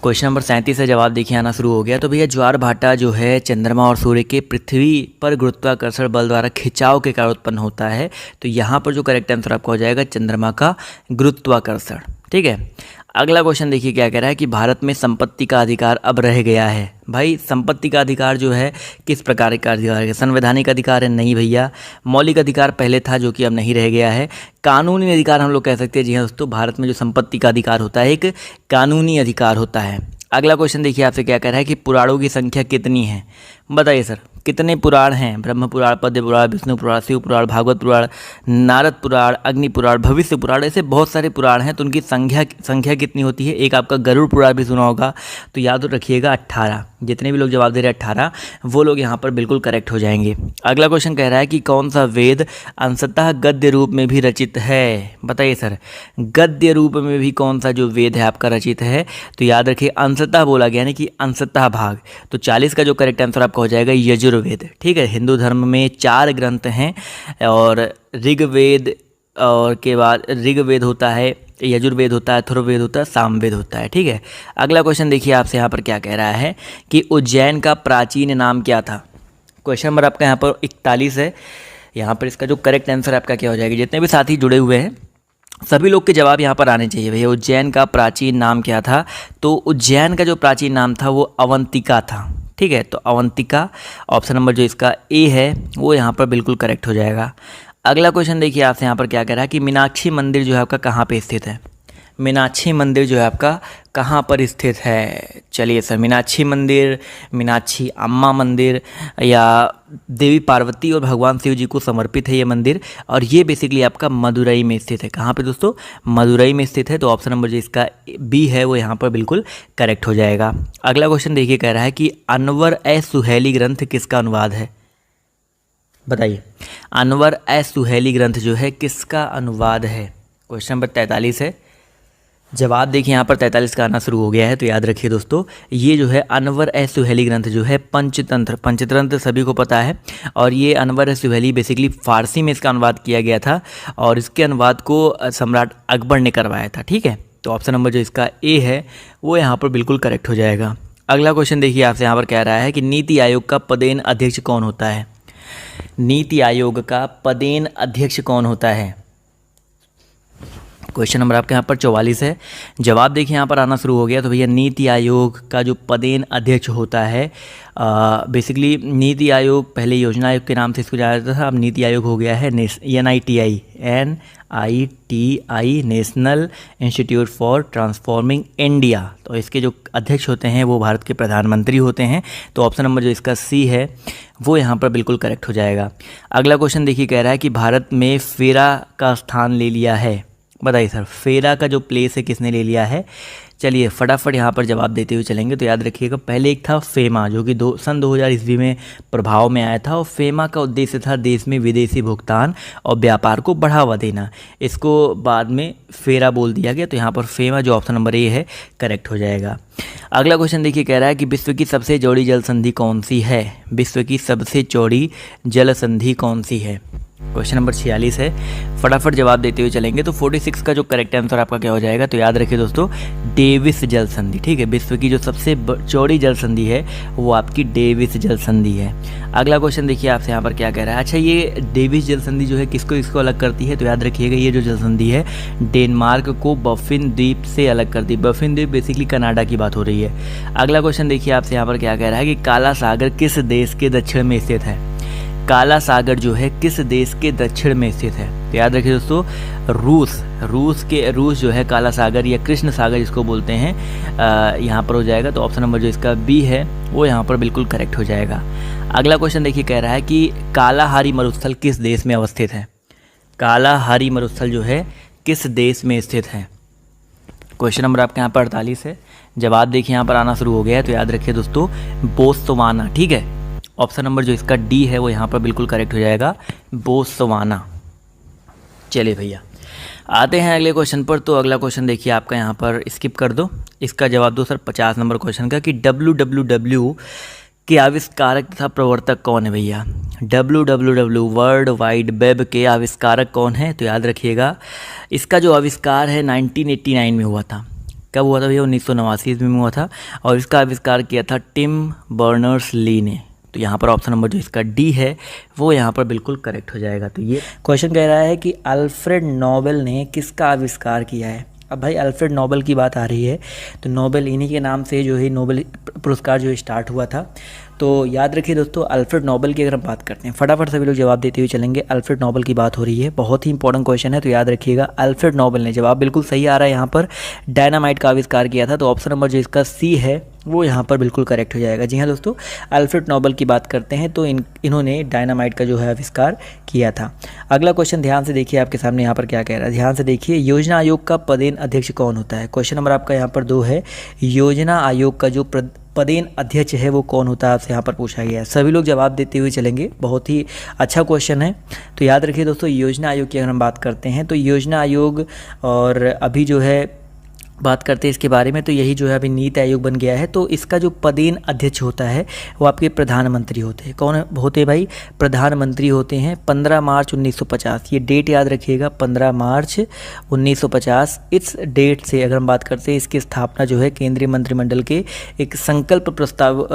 क्वेश्चन नंबर 37 से जवाब देखिए आना शुरू हो गया। तो भैया ज्वार भाटा जो है चंद्रमा और सूर्य के पृथ्वी पर गुरुत्वाकर्षण बल द्वारा खिंचाव के कारण उत्पन्न होता है। तो यहाँ पर जो करेक्ट आंसर आपका हो जाएगा चंद्रमा का गुरुत्वाकर्षण। ठीक है, अगला क्वेश्चन देखिए क्या कह रहा है कि भारत में संपत्ति का अधिकार अब रह गया है। भाई संपत्ति का अधिकार जो है किस प्रकार का अधिकार है? संवैधानिक अधिकार है? नहीं भैया, मौलिक अधिकार पहले था जो कि अब नहीं रह गया है। कानूनी अधिकार हम लोग कह सकते हैं। जी हाँ दोस्तों, भारत में जो संपत्ति का अधिकार होता है एक कानूनी अधिकार होता है। अगला क्वेश्चन देखिए आपसे क्या कह रहा है कि पुराणों की संख्या कितनी है? बताइए सर, कितने पुराण हैं? ब्रह्म पुराण, पद्म पुराण, विष्णु पुराण, शिव पुराण, भागवत पुराण, नारद पुराण, अग्नि पुराण, भविष्य पुराण, ऐसे बहुत सारे पुराण हैं। तो उनकी संख्या कितनी होती है? एक आपका गरुड़ पुराण भी सुना होगा, तो याद रखिएगा 18। जितने भी लोग जवाब दे रहे हैं 18, वो लोग यहाँ पर बिल्कुल करेक्ट हो जाएंगे। अगला क्वेश्चन कह रहा है कि कौन सा वेद अंशतः गद्य रूप में भी रचित है? बताइए सर, गद्य रूप में भी कौन सा जो वेद है आपका रचित है? तो याद रखिए अंशतः बोला गया, यानी कि अंशतः भाग। तो 40 का जो करेक्ट आंसर आपका हो जाएगा यजुर्वेद। ठीक है, हिंदू धर्म में 4 ग्रंथ हैं और ऋग्वेद और के बाद ऋग्वेद होता है, यजुर्वेद होता है, अथर्ववेद होता है, सामवेद होता है। ठीक है, अगला क्वेश्चन देखिए आपसे यहाँ पर क्या कह रहा है कि उज्जैन का प्राचीन नाम क्या था? क्वेश्चन नंबर आपका यहाँ पर 41 है। यहाँ पर इसका जो करेक्ट आंसर आपका क्या हो जाएगा। जितने भी साथी जुड़े हुए हैं सभी लोग के जवाब यहाँ पर आने चाहिए भैया। उज्जैन का प्राचीन नाम क्या था? तो उज्जैन का जो प्राचीन नाम था वो अवंतिका था। ठीक है, तो अवंतिका ऑप्शन नंबर जो इसका ए है वो यहाँ पर बिल्कुल करेक्ट हो जाएगा। अगला क्वेश्चन देखिए आपसे यहाँ पर क्या कह रहा है कि मीनाक्षी मंदिर जो है आपका कहाँ पे स्थित है। मीनाक्षी मंदिर जो है आपका कहाँ पर स्थित है? चलिए सर, मीनाक्षी मंदिर, मीनाक्षी अम्मा मंदिर, या देवी पार्वती और भगवान शिव जी को समर्पित है ये मंदिर, और ये बेसिकली आपका मदुरई में स्थित है। कहाँ पे दोस्तों? मदुरई में स्थित है। तो ऑप्शन नंबर जो इसका बी है वो यहाँ पर बिल्कुल करेक्ट हो जाएगा। अगला क्वेश्चन देखिए, कह रहा है कि अनवर ए सुहेली ग्रंथ किसका अनुवाद है? बताइए, अनवर ए सुहेली ग्रंथ जो है किसका अनुवाद है? क्वेश्चन नंबर 43 है। जवाब देखिए यहाँ पर 43 का आना शुरू हो गया है। तो याद रखिए दोस्तों, ये जो है अनवर ए सुहेली ग्रंथ जो है पंचतंत्र सभी को पता है, और ये अनवर ए सुहेली बेसिकली फ़ारसी में इसका अनुवाद किया गया था, और इसके अनुवाद को सम्राट अकबर ने करवाया था। ठीक है, तो ऑप्शन नंबर जो इसका ए है वो यहाँ पर बिल्कुल करेक्ट हो जाएगा। अगला क्वेश्चन देखिए आपसे यहाँ पर कह रहा है कि नीति आयोग का पदेन अध्यक्ष कौन होता है? नीति आयोग का पदेन अध्यक्ष कौन होता है? क्वेश्चन नंबर आपके यहाँ पर 44 है। जवाब देखिए यहाँ पर आना शुरू हो गया। तो भैया नीति आयोग का जो पदेन अध्यक्ष होता है, बेसिकली नीति आयोग पहले योजना आयोग के नाम से इसको जाना जाता था, अब नीति आयोग हो गया है NITI, national institute for transforming India. तो इसके जो अध्यक्ष होते हैं वो भारत के प्रधानमंत्री होते हैं। तो ऑप्शन नंबर जो इसका सी है वो यहाँ पर बिल्कुल करेक्ट हो जाएगा। अगला क्वेश्चन देखिए, कह रहा है कि भारत में फेरा का स्थान ले लिया है। बताइए सर, फेरा का जो प्लेस है किसने ले लिया है? चलिए फटाफट यहाँ पर जवाब देते हुए चलेंगे। तो याद रखिएगा, पहले एक था फेमा जो कि सन 2000 ईस्वी में प्रभाव में आया था, और फेमा का उद्देश्य था देश में विदेशी भुगतान और व्यापार को बढ़ावा देना। इसको बाद में फेरा बोल दिया गया। तो यहाँ पर फेमा जो ऑप्शन नंबर ए है करेक्ट हो जाएगा। अगला क्वेश्चन देखिए, कह रहा है कि विश्व की सबसे चौड़ी जल संधि कौन सी है? विश्व की सबसे चौड़ी जल संधि कौन सी है? क्वेश्चन नंबर 46 है। फटाफट जवाब देते हुए चलेंगे। तो 46 का जो करेक्ट आंसर आपका क्या हो जाएगा? तो याद रखिए दोस्तों, डेविस जल संधि। ठीक है, विश्व की जो सबसे चौड़ी जल संधि है वो आपकी डेविस जल संधि है। अगला क्वेश्चन देखिए आपसे यहाँ पर क्या कह रहा है। अच्छा, ये डेविस जल संधि जो है किसको अलग करती है? तो याद रखिएगा, ये जो जल संधि है डेनमार्क को बफिन द्वीप से अलग करती है। बफिन द्वीप बेसिकली कनाडा की बात हो रही है। अगला क्वेश्चन देखिए आपसे यहाँ पर क्या कह रहा है कि काला सागर किस देश के दक्षिण में स्थित है? काला सागर जो है किस देश के दक्षिण में स्थित है? तो याद रखिए दोस्तों, रूस जो है काला सागर या कृष्ण सागर जिसको बोलते हैं, यहाँ पर हो जाएगा। तो ऑप्शन नंबर जो इसका बी है वो यहाँ पर बिल्कुल करेक्ट हो जाएगा। अगला क्वेश्चन देखिए, कह रहा है कि कालाहारी मरुस्थल किस देश में अवस्थित है? कालाहारी मरुस्थल जो है किस देश में स्थित है? क्वेश्चन नंबर आपके यहाँ पर 48 है। जवाब देखिए यहाँ पर आना शुरू हो गया है। तो याद रखिए दोस्तों, बोत्सवाना। ठीक है, ऑप्शन नंबर जो इसका डी है वो यहाँ पर बिल्कुल करेक्ट हो जाएगा, बोत्सवाना। चलिए भैया आते हैं अगले क्वेश्चन पर। तो अगला क्वेश्चन देखिए आपका यहाँ पर स्किप कर दो, इसका जवाब दो सर 50 नंबर क्वेश्चन का, कि WWW के आविष्कारक तथा प्रवर्तक कौन है भैया? WWW वर्ल्ड वाइड वेब के आविष्कारक कौन है? तो याद रखिएगा, इसका जो आविष्कार है 1989 में हुआ था। कब हुआ था भैया? 1989 ईस्वी में हुआ था, और इसका आविष्कार किया था टिम बर्नर्स-ली ने। तो यहाँ पर ऑप्शन नंबर जो इसका डी है वो यहाँ पर बिल्कुल करेक्ट हो जाएगा। तो ये क्वेश्चन कह रहा है कि अल्फ्रेड नोबेल ने किसका आविष्कार किया है? अब भाई अल्फ्रेड नोबेल की बात आ रही है, तो नोबेल इन्हीं के नाम से जो है नोबेल पुरस्कार जो स्टार्ट हुआ था। तो याद रखिए दोस्तों, अल्फ्रेड नोबेल की अगर हम बात करते हैं, फटाफट सभी लोग जवाब देते हुए चलेंगे। अल्फ्रेड नोबेल की बात हो रही है, बहुत ही इंपॉर्टेंट क्वेश्चन है। तो याद रखिएगा, अल्फ्रेड नोबेल ने, जवाब बिल्कुल सही आ रहा है यहाँ पर, डायनामाइट का आविष्कार किया था। तो ऑप्शन नंबर जो इसका सी है वो यहाँ पर बिल्कुल करेक्ट हो जाएगा। जी हाँ दोस्तों, अल्फ्रेड नोबेल की बात करते हैं तो इन्होंने डायनामाइट का जो है आविष्कार किया था। अगला क्वेश्चन ध्यान से देखिए आपके सामने यहाँ पर क्या कह रहा है, ध्यान से देखिए। योजना आयोग का पदेन अध्यक्ष कौन होता है? क्वेश्चन नंबर आपका यहाँ पर 2 है। योजना आयोग का जो पदेन अध्यक्ष है वो कौन होता है, आपसे यहाँ पर पूछा गया है। सभी लोग जवाब देते हुए चलेंगे, बहुत ही अच्छा क्वेश्चन है। तो याद रखिए दोस्तों, योजना आयोग की अगर हम बात करते हैं तो योजना आयोग, और अभी जो है बात करते हैं इसके बारे में, तो यही जो है अभी नीति आयोग बन गया है। तो इसका जो पदेन अध्यक्ष होता है वो आपके प्रधानमंत्री होते हैं। कौन होते हैं भाई? प्रधानमंत्री होते हैं। 15 मार्च 1950, ये डेट याद रखिएगा, 15 मार्च 1950। इस डेट से अगर हम बात करते हैं, इसकी स्थापना जो है केंद्रीय मंत्रिमंडल के एक संकल्प प्रस्ताव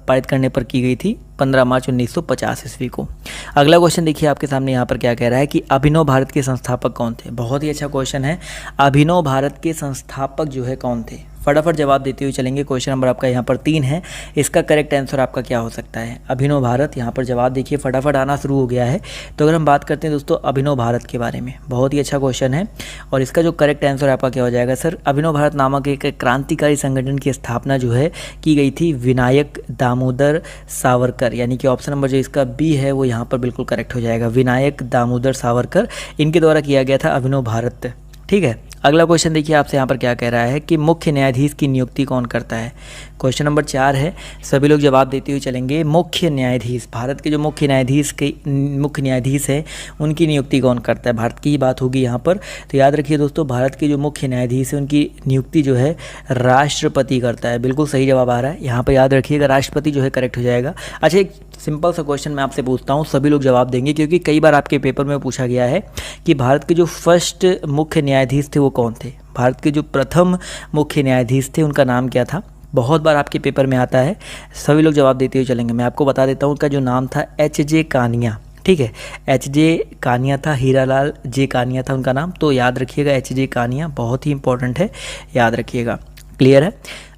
पारित करने पर की गई थी। 15 मार्च 1950 ईस्वी को। अगला क्वेश्चन देखिए आपके सामने यहाँ पर क्या कह रहा है कि अभिनव भारत के संस्थापक कौन थे। बहुत ही अच्छा क्वेश्चन है। अभिनव भारत के संस्थापक जो है कौन थे, फटाफट जवाब देते हुए चलेंगे। क्वेश्चन नंबर आपका यहाँ पर 3 है, इसका करेक्ट आंसर आपका क्या हो सकता है। अभिनव भारत, यहाँ पर जवाब देखिए फटाफट आना शुरू हो गया है। तो अगर हम बात करते हैं दोस्तों अभिनव भारत के बारे में, बहुत ही अच्छा क्वेश्चन है और इसका जो करेक्ट आंसर आपका क्या हो जाएगा सर। अभिनव भारत नामक एक क्रांतिकारी संगठन की स्थापना जो है की गई थी विनायक दामोदर सावरकर, यानी कि ऑप्शन नंबर जो इसका बी है वो यहाँ पर बिल्कुल करेक्ट हो जाएगा। विनायक दामोदर सावरकर, इनके द्वारा किया गया था अभिनव भारत। ठीक है, अगला क्वेश्चन देखिए आपसे यहाँ पर क्या कह रहा है कि मुख्य न्यायाधीश की नियुक्ति कौन करता है। क्वेश्चन नंबर 4 है, सभी लोग जवाब देते हुए चलेंगे। मुख्य न्यायाधीश, भारत के जो मुख्य न्यायाधीश है उनकी नियुक्ति कौन करता है। भारत की ही बात होगी यहाँ पर, तो याद रखिए दोस्तों भारत के जो मुख्य न्यायाधीश है उनकी नियुक्ति जो है राष्ट्रपति करता है। बिल्कुल सही जवाब आ रहा है यहाँ पर, याद रखिएगा राष्ट्रपति जो है करेक्ट हो जाएगा। अच्छा, एक सिंपल सा क्वेश्चन मैं आपसे पूछता हूँ, सभी लोग जवाब देंगे क्योंकि कई बार आपके पेपर में पूछा गया है कि भारत के जो फर्स्ट मुख्य न्यायाधीश थे वो कौन थे। भारत के जो प्रथम मुख्य न्यायाधीश थे उनका नाम क्या था, बहुत बार आपके पेपर में आता है। सभी लोग जवाब देते हुए चलेंगे। मैं आपको बता देता हूँ उनका जो नाम था एच.जे. कानिया। ठीक है, एच.जे. कानिया था, हीरालाल जे कानिया था उनका नाम, तो याद रखिएगा एच.जे. कानिया, बहुत ही इंपॉर्टेंट है, याद रखिएगा। क्लियर है।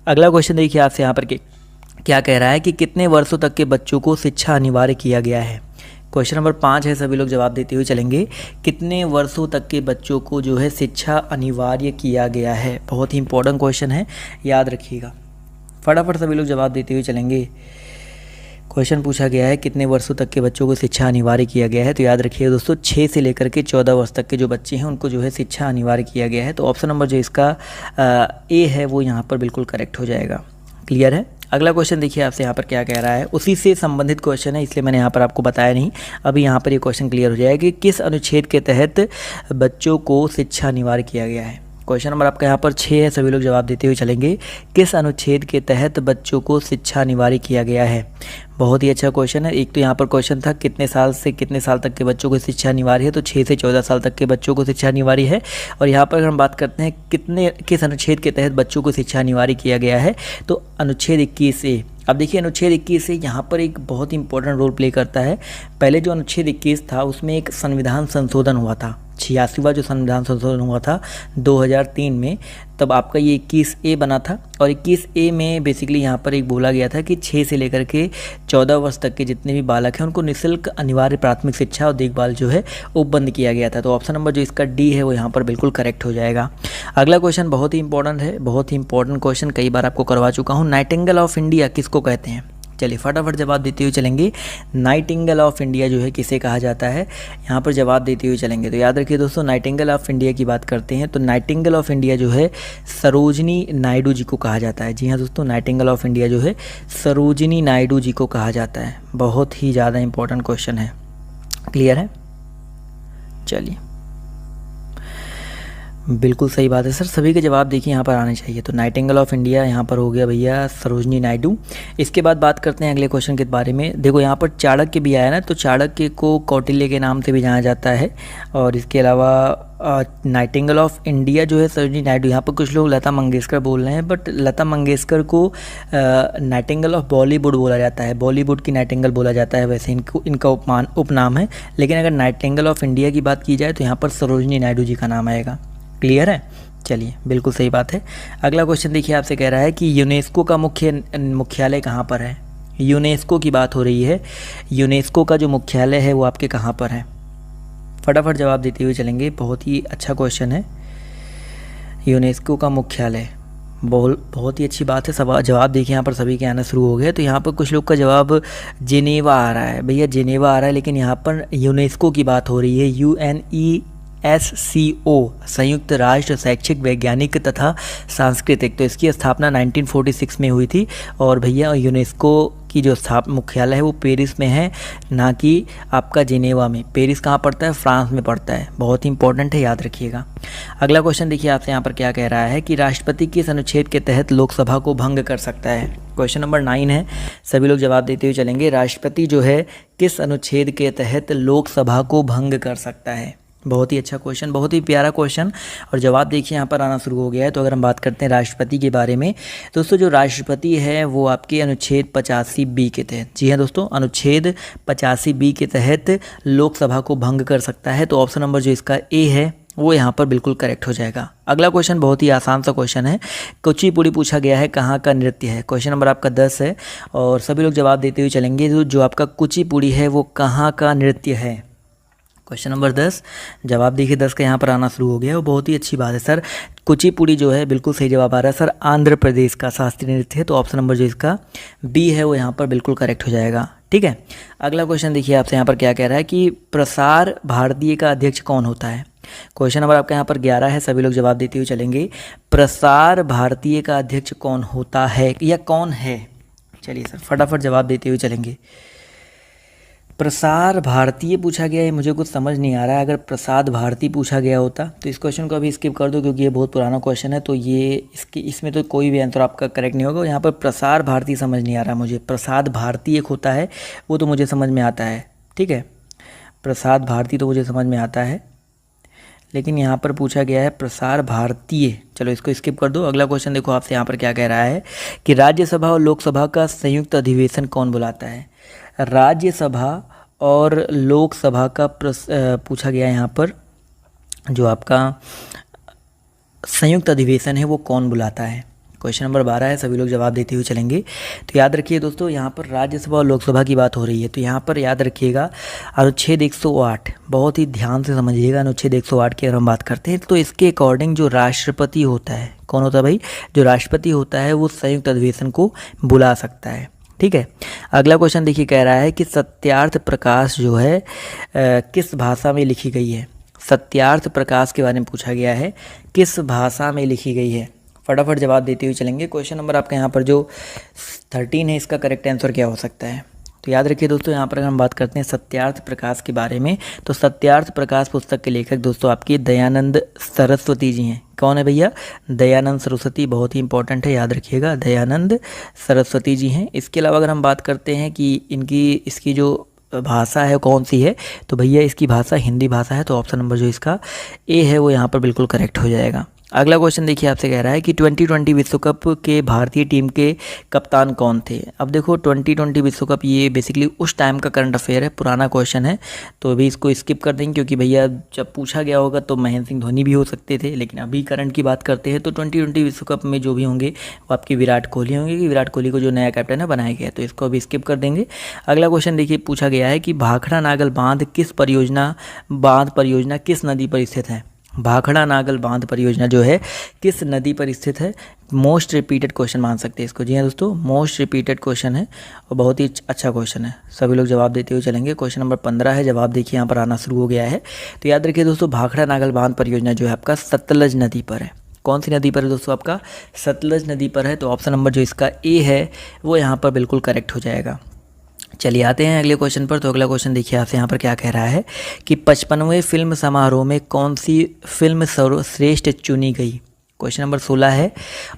अगला क्वेश्चन देखिए आपसे यहाँ पर क्या कह रहा है कि कितने वर्षों तक के बच्चों को शिक्षा अनिवार्य किया गया है। क्वेश्चन नंबर 5 है, सभी लोग जवाब देते हुए चलेंगे। कितने वर्षों तक के बच्चों को जो है शिक्षा अनिवार्य किया गया है, बहुत ही इंपॉर्टेंट क्वेश्चन है, याद रखिएगा। फटाफट सभी लोग जवाब देते हुए चलेंगे। क्वेश्चन पूछा गया है कितने वर्षों तक के बच्चों को शिक्षा अनिवार्य किया गया है, तो याद रखिएगा दोस्तों 6 से लेकर के 14 वर्ष तक के जो बच्चे हैं उनको जो है शिक्षा अनिवार्य किया गया है। तो ऑप्शन नंबर जो इसका ए है वो यहाँ पर बिल्कुल करेक्ट हो जाएगा। क्लियर है। अगला क्वेश्चन देखिए आपसे यहाँ पर क्या कह रहा है, उसी से संबंधित क्वेश्चन है इसलिए मैंने यहाँ पर आपको बताया नहीं, अभी यहाँ पर ये क्वेश्चन क्लियर हो जाएगा कि किस अनुच्छेद के तहत बच्चों को शिक्षा अनिवार्य किया गया है। क्वेश्चन नंबर आपका यहाँ पर 6 है, सभी लोग जवाब देते हुए चलेंगे। किस अनुच्छेद के तहत बच्चों को शिक्षा अनिवार्य किया गया है। बहुत ही अच्छा क्वेश्चन है। एक तो यहाँ पर क्वेश्चन था कितने साल से कितने साल तक के बच्चों को शिक्षा अनिवार्य है, तो 6 से 14 साल तक के बच्चों को शिक्षा अनिवार्य है। और यहाँ पर अगर हम बात करते हैं किस अनुच्छेद के तहत बच्चों को शिक्षा अनिवार्य किया गया है, तो अनुच्छेद 21A। अब देखिए अनुच्छेद 21 यहाँ पर एक बहुत ही इंपॉर्टेंट रोल प्ले करता है। पहले जो अनुच्छेद 21 था उसमें एक संविधान संशोधन हुआ था, 86वां जो संविधान संशोधन हुआ था 2003 में, तब आपका ये 21A बना था। और 21A में बेसिकली यहाँ पर एक बोला गया था कि 6 से लेकर के 14 वर्ष तक के जितने भी बालक हैं उनको निःशुल्क अनिवार्य प्राथमिक शिक्षा और देखभाल जो है वो बंद किया गया था। तो ऑप्शन नंबर जो इसका डी है वो यहाँ पर बिल्कुल करेक्ट हो जाएगा। अगला क्वेश्चन बहुत ही इंपॉर्टेंट है, बहुत ही इंपॉर्टेंट क्वेश्चन, कई बार आपको करवा चुका हूँ। नाइटिंगेल ऑफ इंडिया किसको कहते हैं। चलिए फटाफट जवाब देते हुए चलेंगे। नाइटिंगेल ऑफ इंडिया जो है किसे कहा जाता है, यहाँ पर जवाब देते हुए चलेंगे। तो याद रखिए दोस्तों नाइटिंगेल ऑफ इंडिया की बात करते हैं तो नाइटिंगेल ऑफ इंडिया जो है सरोजिनी नायडू जी को कहा जाता है। जी हाँ दोस्तों, नाइटिंगेल ऑफ इंडिया जो है सरोजिनी नायडू जी को कहा जाता है। बहुत ही ज़्यादा इंपॉर्टेंट क्वेश्चन है। क्लियर है। चलिए बिल्कुल सही बात है सर, सभी के जवाब देखिए यहाँ पर आने चाहिए। तो नाइटिंगेल ऑफ इंडिया यहाँ पर हो गया भैया सरोजनी नायडू। इसके बाद बात करते हैं अगले क्वेश्चन के बारे में। देखो यहाँ पर चाणक्य भी आया ना, तो चाणक्य को कौटिल्य के नाम से भी जाना जाता है। और इसके अलावा नाइटिंगेल ऑफ इंडिया जो है सरोजनी नायडू, यहाँ पर कुछ लोग लता मंगेशकर बोल रहे हैं, बट लता मंगेशकर को नाइटिंगेल ऑफ बॉलीवुड बोला जाता है, बॉलीवुड की नाइटिंगेल बोला जाता है, वैसे इनका उपनाम है। लेकिन अगर नाइटिंगेल ऑफ इंडिया की बात की जाए तो यहाँ पर सरोजनी नायडू जी का नाम आएगा। क्लियर है। चलिए बिल्कुल सही बात है। अगला क्वेश्चन देखिए आपसे कह रहा है कि यूनेस्को का मुख्यालय कहाँ पर है। यूनेस्को की बात हो रही है, यूनेस्को का जो मुख्यालय है वो आपके कहाँ पर है। फटाफट जवाब देते हुए चलेंगे, बहुत ही अच्छा क्वेश्चन है। यूनेस्को का मुख्यालय, बहुत ही अच्छी बात है। सब जवाब देखिए यहाँ पर सभी के आना शुरू हो गए। तो यहाँ पर कुछ लोग का जवाब जिनेवा आ रहा है, भैया जिनेवा आ रहा है, लेकिन यहाँ पर यूनेस्को की बात हो रही है। UNESCO संयुक्त राष्ट्र शैक्षिक वैज्ञानिक तथा सांस्कृतिक, तो इसकी स्थापना 1946 में हुई थी। और भैया यूनेस्को की जो मुख्यालय है वो पेरिस में है, ना कि आपका जिनेवा में। पेरिस कहाँ पड़ता है, फ्रांस में पड़ता है। बहुत ही इंपॉर्टेंट है, याद रखिएगा। अगला क्वेश्चन देखिए आपसे यहाँ पर क्या कह रहा है कि राष्ट्रपति किस अनुच्छेद के तहत लोकसभा को भंग कर सकता है। क्वेश्चन नंबर 9 है, सभी लोग जवाब देते हुए चलेंगे। राष्ट्रपति जो है किस अनुच्छेद के तहत लोकसभा को भंग कर सकता है। बहुत ही अच्छा क्वेश्चन, बहुत ही प्यारा क्वेश्चन। और जवाब देखिए यहाँ पर आना शुरू हो गया है। तो अगर हम बात करते हैं राष्ट्रपति के बारे में, दोस्तों जो राष्ट्रपति है वो आपके अनुच्छेद 85 बी के तहत, जी हाँ दोस्तों, अनुच्छेद 85 बी के तहत लोकसभा को भंग कर सकता है। तो ऑप्शन नंबर जो इसका ए है वो यहाँ पर बिल्कुल करेक्ट हो जाएगा। अगला क्वेश्चन बहुत ही आसान सा क्वेश्चन है। कुचिपुड़ी पूछा गया है, कहाँ का नृत्य है। क्वेश्चन नंबर आपका 10 है और सभी लोग जवाब देते हुए चलेंगे। तो जो आपका कुचिपुड़ी है वो कहाँ का नृत्य है। क्वेश्चन नंबर 10, जवाब देखिए 10 का यहाँ पर आना शुरू हो गया। वो बहुत ही अच्छी बात है सर। कुचिपुड़ी जो है बिल्कुल सही जवाब आ रहा है सर, आंध्र प्रदेश का शास्त्रीय नृत्य है। तो ऑप्शन नंबर जो इसका बी है वो यहाँ पर बिल्कुल करेक्ट हो जाएगा। ठीक है, अगला क्वेश्चन देखिए आपसे यहाँ पर क्या कह रहा है कि प्रसार भारतीय का अध्यक्ष कौन होता है। क्वेश्चन नंबर आपका यहाँ पर 11 है, सभी लोग जवाब देते हुए चलेंगे। प्रसार भारतीय का अध्यक्ष कौन होता है या कौन है। चलिए सर फटाफट जवाब देते हुए चलेंगे। प्रसार भारतीय पूछा गया है, मुझे कुछ समझ नहीं आ रहा है। अगर प्रसाद भारती पूछा गया होता तो इस क्वेश्चन को अभी स्किप कर दो, क्योंकि ये बहुत पुराना क्वेश्चन है। तो ये इसमें तो कोई भी आंसर आपका करेक्ट नहीं होगा। यहाँ पर प्रसार भारती समझ नहीं आ रहा मुझे। प्रसाद भारती एक होता है वो तो मुझे समझ में आता है, ठीक है, प्रसाद भारती तो मुझे समझ में आता है, लेकिन यहाँ पर पूछा गया है प्रसार भारतीय। चलो इसको स्किप कर दो। अगला क्वेश्चन देखो आपसे यहाँ पर क्या कह रहा है कि राज्यसभा और लोकसभा का संयुक्त अधिवेशन कौन बुलाता है। राज्यसभा और लोकसभा का पूछा गया है यहाँ पर, जो आपका संयुक्त अधिवेशन है वो कौन बुलाता है। क्वेश्चन नंबर 12 है, सभी लोग जवाब देते हुए चलेंगे। तो याद रखिए दोस्तों, यहाँ पर राज्यसभा और लोकसभा की बात हो रही है। तो यहाँ पर याद रखिएगा अनुच्छेद 108, बहुत ही ध्यान से समझिएगा। अनुच्छेद 108 की अगर हम बात करते हैं तो इसके अकॉर्डिंग जो राष्ट्रपति होता है, कौन होता है भाई, जो राष्ट्रपति होता है वो संयुक्त अधिवेशन को बुला सकता है। ठीक है, अगला क्वेश्चन देखिए कह रहा है कि सत्यार्थ प्रकाश जो है किस भाषा में लिखी गई है। सत्यार्थ प्रकाश के बारे में पूछा गया है, किस भाषा में लिखी गई है। फटाफट जवाब देते हुए चलेंगे। क्वेश्चन नंबर आपका यहाँ पर जो 13 है, इसका करेक्ट आंसर क्या हो सकता है। तो याद रखिए दोस्तों, यहाँ पर अगर हम बात करते हैं सत्यार्थ प्रकाश के बारे में, तो सत्यार्थ प्रकाश पुस्तक के लेखक दोस्तों आपकी दयानंद सरस्वती जी हैं। कौन है भैया, दयानंद सरस्वती, बहुत ही इंपॉर्टेंट है, याद रखिएगा, दयानंद सरस्वती जी हैं। इसके अलावा अगर हम बात करते हैं कि इसकी जो भाषा है कौन सी है, तो भैया इसकी भाषा हिंदी भाषा है। तो ऑप्शन नंबर जो इसका ए है वो यहाँ पर बिल्कुल करेक्ट हो जाएगा। अगला क्वेश्चन देखिए आपसे कह रहा है कि 2020 विश्व कप के भारतीय टीम के कप्तान कौन थे। अब देखो 2020 विश्व कप ये बेसिकली उस टाइम का करंट अफेयर है, पुराना क्वेश्चन है, तो अभी इसको स्किप कर देंगे, क्योंकि भैया जब पूछा गया होगा तो महेंद्र सिंह धोनी भी हो सकते थे, लेकिन अभी करंट की बात करते हैं। तो 2020 विश्व कप में जो भी होंगे वो आपके विराट कोहली होंगे, कि विराट कोहली को जो नया कैप्टन है बनाया गया, तो इसको अभी स्किप कर देंगे। अगला क्वेश्चन देखिए पूछा गया है कि भाखड़ा नागल बांध परियोजना किस नदी पर स्थित है। भाखड़ा नागल बांध परियोजना जो है किस नदी पर स्थित है। मोस्ट रिपीटेड क्वेश्चन मान सकते हैं इसको, जी हाँ दोस्तों, मोस्ट रिपीटेड क्वेश्चन है और बहुत ही अच्छा क्वेश्चन है। सभी लोग जवाब देते हुए चलेंगे। क्वेश्चन नंबर 15 है, जवाब देखिए यहाँ पर आना शुरू हो गया है। तो याद रखिए दोस्तों, भाखड़ा नागल बांध परियोजना जो है आपका सतलज नदी पर है। कौन सी नदी पर है दोस्तों, आपका सतलज नदी पर है। तो ऑप्शन नंबर जो इसका ए है वो यहाँ पर बिल्कुल करेक्ट हो जाएगा। चलिए आते हैं अगले क्वेश्चन पर। तो अगला क्वेश्चन देखिए आपसे यहाँ पर क्या कह रहा है कि 55वें फिल्म समारोह में कौन सी फिल्म सर्वश्रेष्ठ चुनी गई। क्वेश्चन नंबर 16 है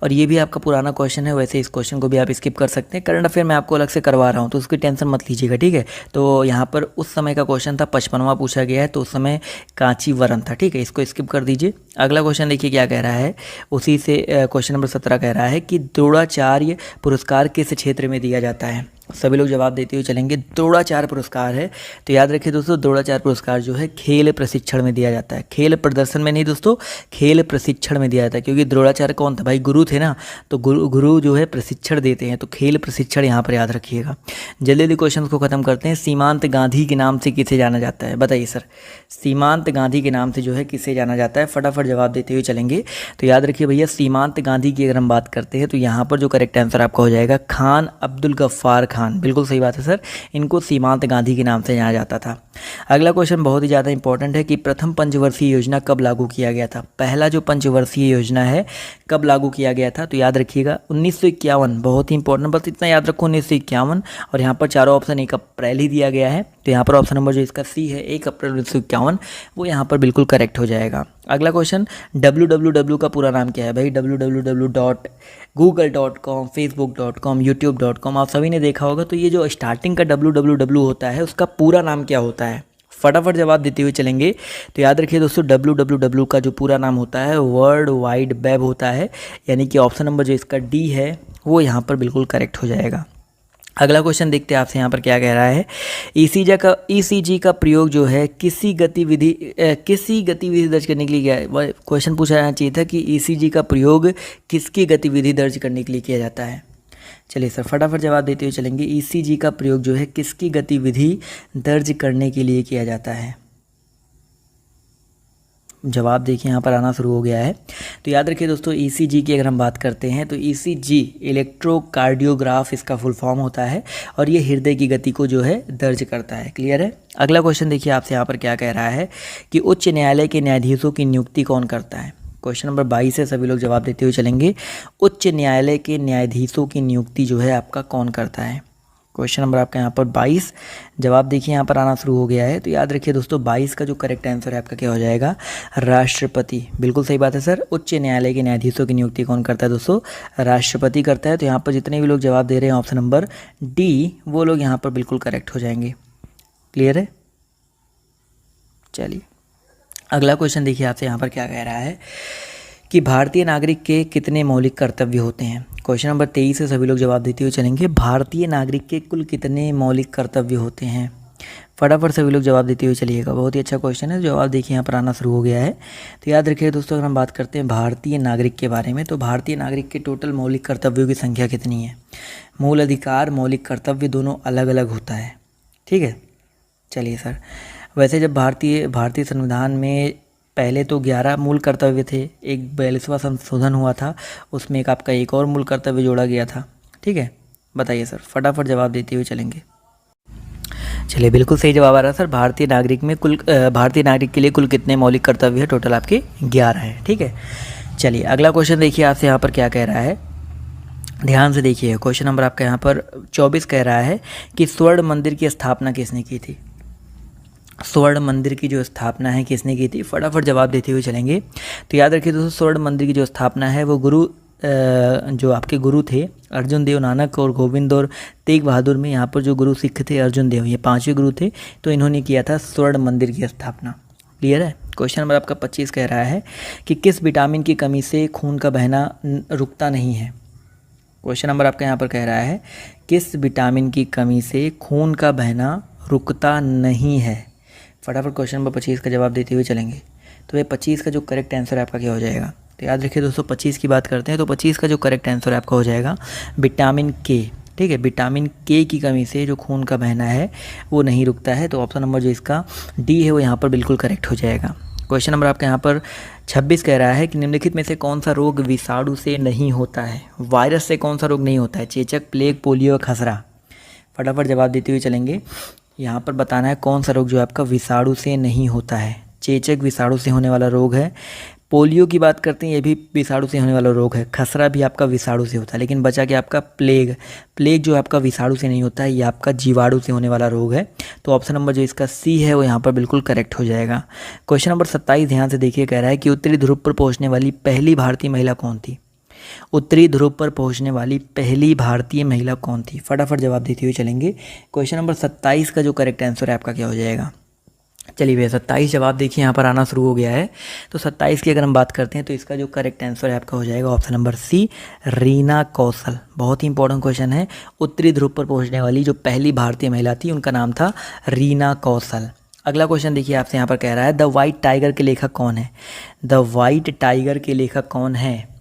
और ये भी आपका पुराना क्वेश्चन है, वैसे इस क्वेश्चन को भी आप स्किप कर सकते हैं। करंट अफेयर मैं आपको अलग से करवा रहा हूँ तो उसकी टेंशन मत लीजिएगा, ठीक है। तो यहाँ पर उस समय का क्वेश्चन था, 55वां पूछा गया है, तो उस समय कांचीवरम था, ठीक है, इसको स्किप कर दीजिए। अगला क्वेश्चन देखिए क्या कह रहा है, उसी से क्वेश्चन नंबर 17 कह रहा है कि द्रोणाचार्य पुरस्कार किस क्षेत्र में दिया जाता है। सभी लोग जवाब देते हुए चलेंगे। द्रोणाचार्य पुरस्कार है, तो याद रखिए दोस्तों, द्रोणाचार्य पुरस्कार जो है खेल प्रशिक्षण में दिया जाता है, खेल प्रदर्शन में नहीं दोस्तों, खेल प्रशिक्षण में दिया जाता है। क्योंकि द्रोणाचार्य कौन था भाई, गुरु थे ना, तो गुरु जो है प्रशिक्षण देते हैं, तो खेल प्रशिक्षण यहाँ पर याद रखिएगा। जल्दी जल्दी क्वेश्चन को खत्म करते हैं। सीमांत गांधी के नाम से किसे जाना जाता है, बताइए सर, सीमांत गांधी के नाम से जो है किसे जाना जाता है। फटाफट जवाब देते हुए चलेंगे। तो याद रखिए भैया, सीमांत गांधी की अगर हम बात करते हैं तो यहाँ पर जो करेक्ट आंसर आपका हो जाएगा खान अब्दुल गफ्फार खान, बिल्कुल सही बात है सर, इनको सीमांत गांधी के नाम से जाना जाता था। अगला क्वेश्चन बहुत ही ज़्यादा इंपॉर्टेंट है कि प्रथम पंचवर्षीय योजना कब लागू किया गया था। पहला जो पंचवर्षीय योजना है कब लागू किया गया था, तो याद रखिएगा 1951, बहुत ही इंपॉर्टेंट, बस इतना याद रखो 1951। और यहाँ पर चारों ऑप्शन 1 अप्रैल ही दिया गया है, तो यहाँ पर ऑप्शन नंबर जो इसका सी है 1 अप्रैल 1951 वो यहाँ पर बिल्कुल करेक्ट हो जाएगा। अगला क्वेश्चन, www का पूरा नाम क्या है भाई, www.google.com, facebook.com, youtube.com, आप सभी ने देखा होगा। तो ये जो स्टार्टिंग का www होता है उसका पूरा नाम क्या होता है, फटाफट जवाब देते हुए चलेंगे। तो याद रखिए दोस्तों, WWW का जो पूरा नाम होता है वर्ल्ड वाइड वेब होता है, यानी कि ऑप्शन नंबर जो इसका डी है वो यहाँ पर बिल्कुल करेक्ट हो जाएगा। अगला क्वेश्चन देखते हैं आपसे यहाँ पर क्या कह रहा है। ईसीजी का प्रयोग जो है किसी गतिविधि दर्ज करने के लिए किया है। क्वेश्चन पूछा जाना चाहिए था कि ईसीजी का प्रयोग किसकी गतिविधि दर्ज करने के लिए किया जाता है। चलिए सर फटाफट जवाब देते हुए चलेंगे। ईसीजी का प्रयोग जो है किसकी गतिविधि दर्ज करने के लिए किया जाता है। जवाब देखिए यहाँ पर आना शुरू हो गया है। तो याद रखिए दोस्तों, ईसीजी की अगर हम बात करते हैं तो ईसीजी इलेक्ट्रोकार्डियोग्राफ इसका फुल फॉर्म होता है और ये हृदय की गति को जो है दर्ज करता है। क्लियर है। अगला क्वेश्चन देखिए आपसे यहाँ पर क्या कह रहा है कि उच्च न्यायालय के न्यायाधीशों की नियुक्ति कौन करता है। क्वेश्चन नंबर 22 है, सभी लोग जवाब देते हुए चलेंगे। उच्च न्यायालय के न्यायाधीशों की नियुक्ति जो है आपका कौन करता है। क्वेश्चन नंबर आपका यहाँ पर 22, जवाब देखिए यहाँ पर आना शुरू हो गया है। तो याद रखिए दोस्तों, 22 का जो करेक्ट आंसर है आपका क्या हो जाएगा, राष्ट्रपति। बिल्कुल सही बात है सर। उच्च न्यायालय के न्यायाधीशों की नियुक्ति कौन करता है दोस्तों, राष्ट्रपति करता है। तो यहाँ पर जितने भी लोग जवाब दे रहे हैं ऑप्शन नंबर डी, वो लोग यहाँ पर बिल्कुल करेक्ट हो जाएंगे। क्लियर है। चलिए अगला क्वेश्चन देखिए आपसे यहाँ पर क्या कह रहा है कि भारतीय नागरिक के कितने मौलिक कर्तव्य होते हैं। क्वेश्चन नंबर 23 से सभी लोग जवाब देते हुए चलेंगे। भारतीय नागरिक के कुल कितने मौलिक कर्तव्य होते हैं। फटाफट सभी लोग जवाब देते हुए चलिएगा। बहुत ही अच्छा क्वेश्चन है। जवाब देखिए यहाँ पर आना शुरू हो गया है। तो याद रखिए दोस्तों, अगर हम बात करते हैं भारतीय नागरिक के बारे में, तो भारतीय नागरिक के टोटल मौलिक कर्तव्यों की संख्या कितनी है। मूल अधिकार, मौलिक कर्तव्य दोनों अलग अलग होता है। ठीक है। चलिए सर, वैसे जब भारतीय संविधान में पहले तो 11 मूल कर्तव्य थे, एक 42वां संशोधन हुआ था, उसमें एक आपका एक और मूल कर्तव्य जोड़ा गया था। ठीक है। बताइए सर, फटाफट जवाब देते हुए चलेंगे। चलिए बिल्कुल सही जवाब आ रहा है सर। भारतीय नागरिक के लिए कुल कितने मौलिक कर्तव्य है, टोटल आपके 11 हैं। ठीक है। चलिए अगला क्वेश्चन देखिए आपसे यहाँ पर क्या कह रहा है, ध्यान से देखिए। क्वेश्चन नंबर आपका यहाँ पर 24 कह रहा है कि स्वर्ण मंदिर की स्थापना किसने की थी। स्वर्ण मंदिर की जो स्थापना है किसने की थी, फटाफट जवाब देते हुए चलेंगे। तो याद रखिए दोस्तों, स्वर्ण मंदिर की जो स्थापना है वो जो आपके गुरु थे अर्जुन देव नानक और गोविंद और तेग बहादुर में, यहाँ पर जो गुरु सिख थे अर्जुन देव, ये 5वें गुरु थे, तो इन्होंने किया था स्वर्ण मंदिर की स्थापना। क्लियर है। क्वेश्चन नंबर आपका 25 कह रहा है कि किस विटामिन की कमी से खून का बहना रुकता नहीं है। क्वेश्चन नंबर आपका यहाँ पर कह रहा है किस विटामिन की कमी से खून का बहना रुकता नहीं है। फटाफट क्वेश्चन नंबर 25 का जवाब देते हुए चलेंगे। तो ये 25 का जो करेक्ट आंसर है आपका क्या हो जाएगा। तो याद रखिए दोस्तों, 25 की बात करते हैं तो 25 का जो करेक्ट आंसर है आपका हो जाएगा विटामिन के। ठीक है। विटामिन के की कमी से जो खून का बहना है वो नहीं रुकता है। तो ऑप्शन नंबर जो इसका डी है वो यहाँ पर बिल्कुल करेक्ट हो जाएगा। क्वेश्चन नंबर आपका यहाँ पर 26 कह रहा है कि निम्नलिखित में से कौन सा रोग विषाणु से नहीं होता है। वायरस से कौन सा रोग नहीं होता है, चेचक, प्लेग, पोलियो, खसरा। फटाफट जवाब देते हुए चलेंगे। यहाँ पर बताना है कौन सा रोग जो आपका विषाणु से नहीं होता है। चेचक विषाणु से होने वाला रोग है। पोलियो की बात करते हैं, ये भी विषाणु से होने वाला रोग है। खसरा भी आपका विषाणु से होता है। लेकिन बचा कि आपका प्लेग जो आपका विषाणु से नहीं होता है, ये आपका जीवाणु से होने वाला रोग है। तो ऑप्शन नंबर जो इसका सी है वो यहाँ पर बिल्कुल करेक्ट हो जाएगा। क्वेश्चन नंबर 27 ध्यान से देखिए, कह रहा है कि उत्तरी ध्रुव पर पहुँचने वाली पहली भारतीय महिला कौन थी। उत्तरी ध्रुव पर पहुंचने वाली पहली भारतीय महिला कौन थी। फटाफट जवाब देते हुए चलेंगे। क्वेश्चन नंबर 27 का जो करेक्ट आंसर है आपका क्या हो जाएगा। चलिए भैया 27 जवाब देखिए यहाँ पर आना शुरू हो गया है। तो 27 की अगर हम बात करते हैं तो इसका जो करेक्ट आंसर है आपका हो जाएगा ऑप्शन नंबर सी, रीना कौशल। बहुत ही इंपॉर्टेंट क्वेश्चन है। उत्तरी ध्रुव पर पहुँचने वाली जो पहली भारतीय महिला थी उनका नाम था रीना कौशल। अगला क्वेश्चन देखिए आपसे यहाँ पर कह रहा है द वाइट टाइगर के लेखक कौन है। द वाइट टाइगर के लेखक कौन है।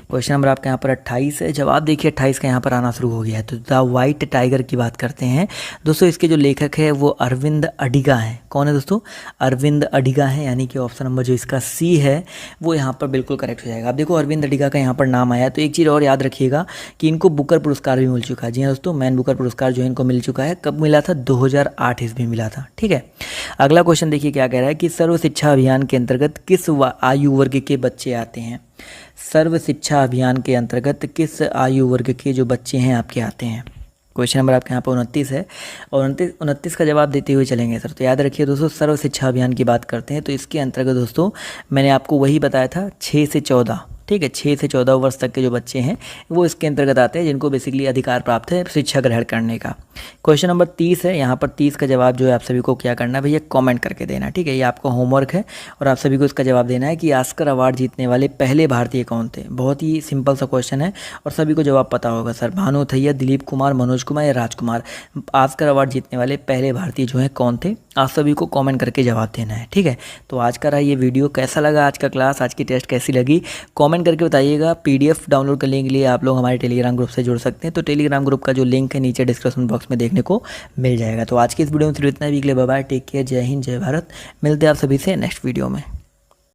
क्वेश्चन नंबर आपके यहाँ पर 28 है। जवाब देखिए 28 का यहाँ पर आना शुरू हो गया है। तो द वाइट टाइगर की बात करते हैं दोस्तों। इसके जो लेखक है वो अरविंद अडिगा है। कौन है दोस्तों, अरविंद अडिगा है। यानी कि ऑप्शन नंबर जो इसका सी है वो यहाँ पर बिल्कुल करेक्ट हो जाएगा। अब देखो अरविंद अडिगा का यहाँ पर नाम आया तो एक चीज़ और याद रखिएगा कि इनको बुकर पुरस्कार भी मिल चुका है। जी हाँ दोस्तों, मैन बुकर पुरस्कार जो इनको मिल चुका है, कब मिला था, 2008 ईस्वी में मिला था। ठीक है। अगला क्वेश्चन देखिए क्या कह रहा है कि सर्व शिक्षा अभियान के अंतर्गत किस आयु वर्ग के बच्चे आते हैं। सर्व शिक्षा अभियान के अंतर्गत किस आयु वर्ग के जो बच्चे हैं आपके आते हैं। क्वेश्चन नंबर आपके यहाँ पर 29 है और 29 का जवाब देते हुए चलेंगे सर। तो याद रखिए दोस्तों, सर्व शिक्षा अभियान की बात करते हैं तो इसके अंतर्गत दोस्तों मैंने आपको वही बताया था 6 से 14। ठीक है। 6 से 14 वर्ष तक के जो बच्चे हैं वो इसके अंतर्गत आते हैं, जिनको बेसिकली अधिकार प्राप्त है शिक्षा ग्रहण करने का। क्वेश्चन नंबर 30 है। यहाँ पर 30 का जवाब जो है आप सभी को क्या करना है भैया, कमेंट करके देना, ठीक है। ये आपका होमवर्क है और आप सभी को इसका जवाब देना है कि ऑस्कर अवार्ड जीतने वाले पहले भारतीय कौन थे। बहुत ही सिंपल सा क्वेश्चन है और सभी को जवाब पता होगा सर। भानु थैया, दिलीप कुमार, मनोज कुमार या राजकुमार, ऑस्कर अवार्ड जीतने वाले पहले भारतीय जो हैं कौन थे, आप सभी को कमेंट करके जवाब देना है, ठीक है। तो आज का रहा ये वीडियो, कैसा लगा आज का क्लास, आज की टेस्ट कैसी लगी, कमेंट करके बताइएगा। पीडीएफ डाउनलोड करने के लिए आप लोग हमारे टेलीग्राम ग्रुप से जुड़ सकते हैं, तो टेलीग्राम ग्रुप का जो लिंक है नीचे डिस्क्रिप्शन बॉक्स में देखने को मिल जाएगा। तो आज की इस वीडियो में सिर्फ इतना ही। बाय बाय, टेक केयर, जय हिंद, जय भारत। मिलते हैं आप सभी से नेक्स्ट वीडियो में।